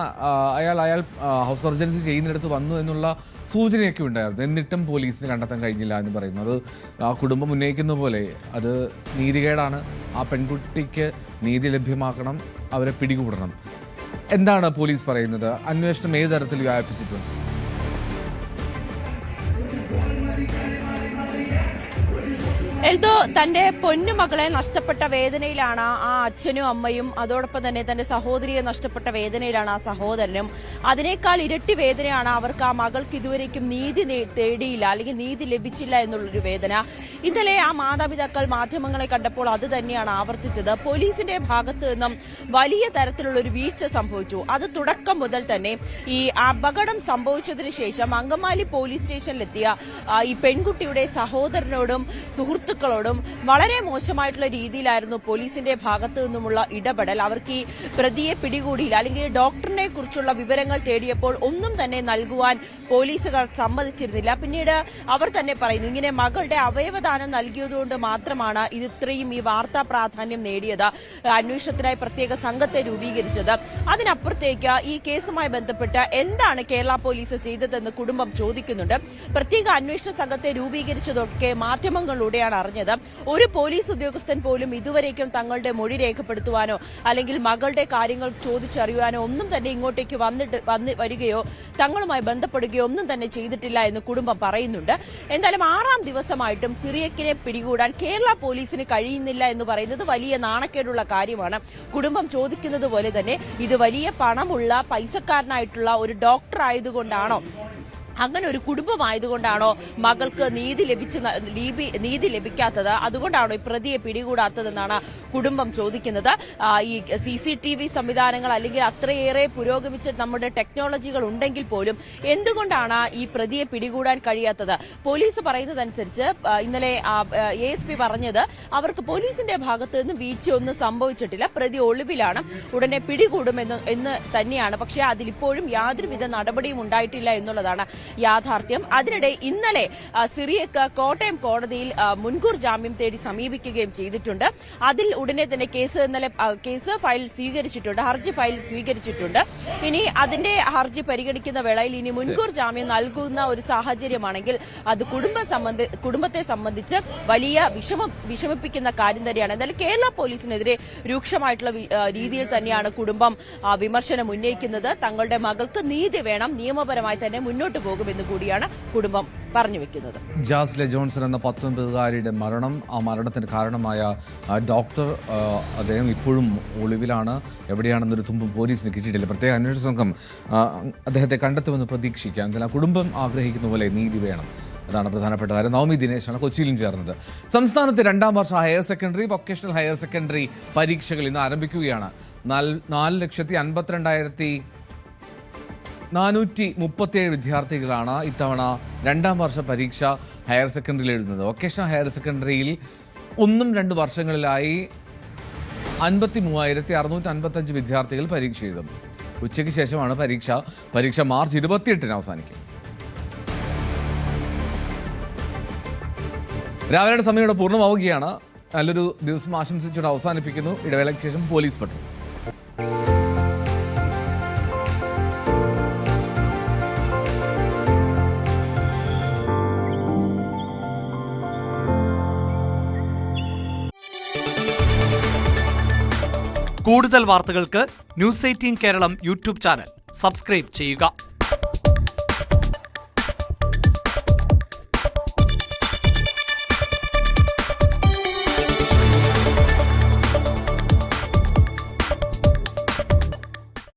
അയാൾ ഹൗസ് സർജൻസി ചെയ്യുന്നിടത്ത് വന്നു എന്നുള്ള സൂചനയൊക്കെ ഉണ്ടായിരുന്നു. എന്നിട്ടും പോലീസിന് കണ്ടെത്താൻ കഴിഞ്ഞില്ല എന്ന് പറയുന്നു. അത് ആ കുടുംബം ഉന്നയിക്കുന്ന പോലെ അത് നീതികേടാണ്. ആ പെൺകുട്ടിക്ക് നീതി ലഭ്യമാക്കണം, അവരെ പിടികൂടണം. എന്താണ് പോലീസ് പറയുന്നത്? അന്വേഷണം ഏത് തരത്തിൽ വ്യാപിച്ചിട്ടുണ്ട്? എൽദോ, തന്റെ പൊന്നുമകളെ നഷ്ടപ്പെട്ട വേദനയിലാണ് ആ അച്ഛനും അമ്മയും. അതോടൊപ്പം തന്നെ തന്റെ സഹോദരിയെ നഷ്ടപ്പെട്ട വേദനയിലാണ് ആ സഹോദരനും. അതിനേക്കാൾ ഇരട്ടി വേദനയാണ് അവർക്ക് ആ മകൾക്ക് ഇതുവരേക്കും നീതി തേടിയില്ല, അല്ലെങ്കിൽ നീതി ലഭിച്ചില്ല എന്നുള്ളൊരു വേദന. ഇന്നലെ ആ മാതാപിതാക്കൾ മാധ്യമങ്ങളെ കണ്ടപ്പോൾ അത് തന്നെയാണ് ആവർത്തിച്ചത്. പോലീസിന്റെ ഭാഗത്തു നിന്നും വലിയ തരത്തിലുള്ള ഒരു വീഴ്ച സംഭവിച്ചു. അത് തുടക്കം മുതൽ തന്നെ ഈ അപകടം സംഭവിച്ചതിന് ശേഷം അങ്കമാലി പോലീസ് സ്റ്റേഷനിലെത്തിയ ഈ പെൺകുട്ടിയുടെ സഹോദരനോടും സുഹൃത്തുക്കളോടും വളരെ മോശമായിട്ടുള്ള രീതിയിലായിരുന്നു പോലീസിന്റെ ഭാഗത്തു നിന്നുമുള്ള ഇടപെടൽ. അവർക്ക് ഈ പ്രതിയെ പിടികൂടിയില്ല, അല്ലെങ്കിൽ ഡോക്ടറിനെ കുറിച്ചുള്ള വിവരങ്ങൾ തേടിയപ്പോൾ ഒന്നും തന്നെ നൽകുവാൻ പോലീസുകാർ സമ്മതിച്ചിരുന്നില്ല. പിന്നീട് അവർ തന്നെ പറയുന്നു, ഇങ്ങനെ മകളുടെ അവയവദാനം നൽകിയതുകൊണ്ട് മാത്രമാണ് ഇത് ഇത്രയും ഈ വാർത്താ പ്രാധാന്യം നേടിയത്, അന്വേഷണത്തിനായി പ്രത്യേക സംഘത്തെ രൂപീകരിച്ചത്. അതിനപ്പുറത്തേക്ക് ഈ കേസുമായി ബന്ധപ്പെട്ട് എന്താണ് കേരള പോലീസ് ചെയ്തതെന്ന് കുടുംബം ചോദിക്കുന്നുണ്ട്. പ്രത്യേക അന്വേഷണ സംഘത്തെ രൂപീകരിച്ചതൊക്കെ മാധ്യമങ്ങളിലൂടെയാണ് അറിഞ്ഞത്. ഒരു പോലീസ് ഉദ്യോഗസ്ഥൻ പോലും ഇതുവരേക്കും തങ്ങളുടെ മൊഴി രേഖപ്പെടുത്തുവാനോ അല്ലെങ്കിൽ മകളുടെ കാര്യങ്ങൾ ചോദിച്ചറിയുവാനോ ഒന്നും തന്നെ ഇങ്ങോട്ടേക്ക് വരികയോ തങ്ങളുമായി ബന്ധപ്പെടുകയോ ഒന്നും തന്നെ ചെയ്തിട്ടില്ല എന്ന് കുടുംബം പറയുന്നുണ്ട്. എന്തായാലും 6ാം ദിവസമായിട്ടും സിറിയക്കിനെ പിടികൂടാൻ കേരള പോലീസിന് കഴിയുന്നില്ല എന്ന് പറയുന്നത് വലിയ നാണക്കേടുള്ള കാര്യമാണ്. കുടുംബം ചോദിക്കുന്നത് പോലെ തന്നെ ഇത് വലിയ പണമുള്ള പൈസക്കാരനായിട്ടുള്ള ഒരു ഡോക്ടർ ആയതുകൊണ്ടാണോ, അങ്ങനെ ഒരു കുടുംബമായതുകൊണ്ടാണോ മകൾക്ക് നീതി ലഭിക്കാത്തത്? അതുകൊണ്ടാണോ ഈ പ്രതിയെ പിടികൂടാത്തതെന്നാണ് കുടുംബം ചോദിക്കുന്നത്. ഈ CCTV സംവിധാനങ്ങൾ അല്ലെങ്കിൽ അത്രയേറെ പുരോഗമിച്ച നമ്മുടെ ടെക്നോളജികൾ ഉണ്ടെങ്കിൽ പോലും എന്തുകൊണ്ടാണ് ഈ പ്രതിയെ പിടികൂടാൻ കഴിയാത്തത്? പോലീസ് പറയുന്നതനുസരിച്ച് ഇന്നലെ ASP പറഞ്ഞത് അവർക്ക് പോലീസിന്റെ ഭാഗത്ത് നിന്ന് വീഴ്ചയൊന്നും സംഭവിച്ചിട്ടില്ല, പ്രതി ഒളിവിലാണ്, ഉടനെ പിടികൂടുമെന്ന് തന്നെയാണ്. പക്ഷേ അതിലിപ്പോഴും യാതൊരുവിധ നടപടിയും ഉണ്ടായിട്ടില്ല എന്നുള്ളതാണ് യാഥാർത്ഥ്യം. അതിനിടെ ഇന്നലെ സിറിയക്ക് കോട്ടയം കോടതിയിൽ മുൻകൂർ ജാമ്യം തേടി സമീപിക്കുകയും ചെയ്തിട്ടുണ്ട്. അതിൽ ഉടനെ തന്നെ കേസ് ഫയൽ സ്വീകരിച്ചിട്ടുണ്ട്, ഹർജി ഫയൽ സ്വീകരിച്ചിട്ടുണ്ട്. ഇനി അതിന്റെ ഹർജി പരിഗണിക്കുന്ന വേളയിൽ ഇനി മുൻകൂർ ജാമ്യം നൽകുന്ന ഒരു സാഹചര്യമാണെങ്കിൽ അത് കുടുംബത്തെ സംബന്ധിച്ച് വലിയ വിഷമിപ്പിക്കുന്ന കാര്യം തന്നെയാണ്. എന്തായാലും കേരള പോലീസിനെതിരെ രൂക്ഷമായിട്ടുള്ള രീതിയിൽ തന്നെയാണ് കുടുംബം വിമർശനം ഉന്നയിക്കുന്നത്. തങ്ങളുടെ മകൾക്ക് നീതി വേണം, നിയമപരമായി തന്നെ മുന്നോട്ട് പോകുമെന്ന് കൂടിയാണ് കുടുംബം പറഞ്ഞു വെക്കുന്നത്. ജാസ്ലിയ ജോൺസൺ എന്ന 19-കാരിയുടെ മരണം, ആ മരണത്തിന് കാരണമായ ഡോക്ടർ, അദ്ദേഹം ഇപ്പോഴും ഒളിവിലാണ്. എവിടെയാണെന്നൊരു തുമ്പും പോലീസിന് കിട്ടിയിട്ടില്ല. പ്രത്യേക അന്വേഷണ സംഘം അദ്ദേഹത്തെ കണ്ടെത്തുമെന്ന് പ്രതീക്ഷിക്കാം. എന്നാൽ കുടുംബം ആഗ്രഹിക്കുന്ന പോലെ നീതി വേണം, അതാണ് പ്രധാനപ്പെട്ട കാര്യം. നവമി ദിനേശാണ് കൊച്ചിയിലും ചേർന്നത്. സംസ്ഥാനത്തെ 2ാം വർഷ higher secondary, vocational higher secondary പരീക്ഷകൾ ഇന്ന് ആരംഭിക്കുകയാണ്. 4,52,437 വിദ്യാർത്ഥികളാണ് ഇത്തവണ 2ാം വർഷ പരീക്ഷ ഹയർ സെക്കൻഡറിയിൽ എഴുതുന്നത്. വൊക്കേഷണൽ ഹയർ സെക്കൻഡറിയിൽ 1-2 വർഷങ്ങളിലായി 53,655 വിദ്യാർത്ഥികൾ പരീക്ഷ എഴുതും. ഉച്ചയ്ക്ക് ശേഷമാണ് പരീക്ഷ മാർച്ച് 28-ന് അവസാനിക്കും. രാവിലെയുടെ സമയം ഇവിടെ പൂർണ്ണമാവുകയാണ്. നല്ലൊരു ദിവസം ആശംസിച്ചുകൊണ്ട് അവസാനിപ്പിക്കുന്നു. ഇടവേളയ്ക്ക് ശേഷം പോലീസ് പട്രോൾ. കൂടുതൽ വാർത്തകൾക്ക് news 18 Keralam YouTube channel subscribe ചെയ്യുക.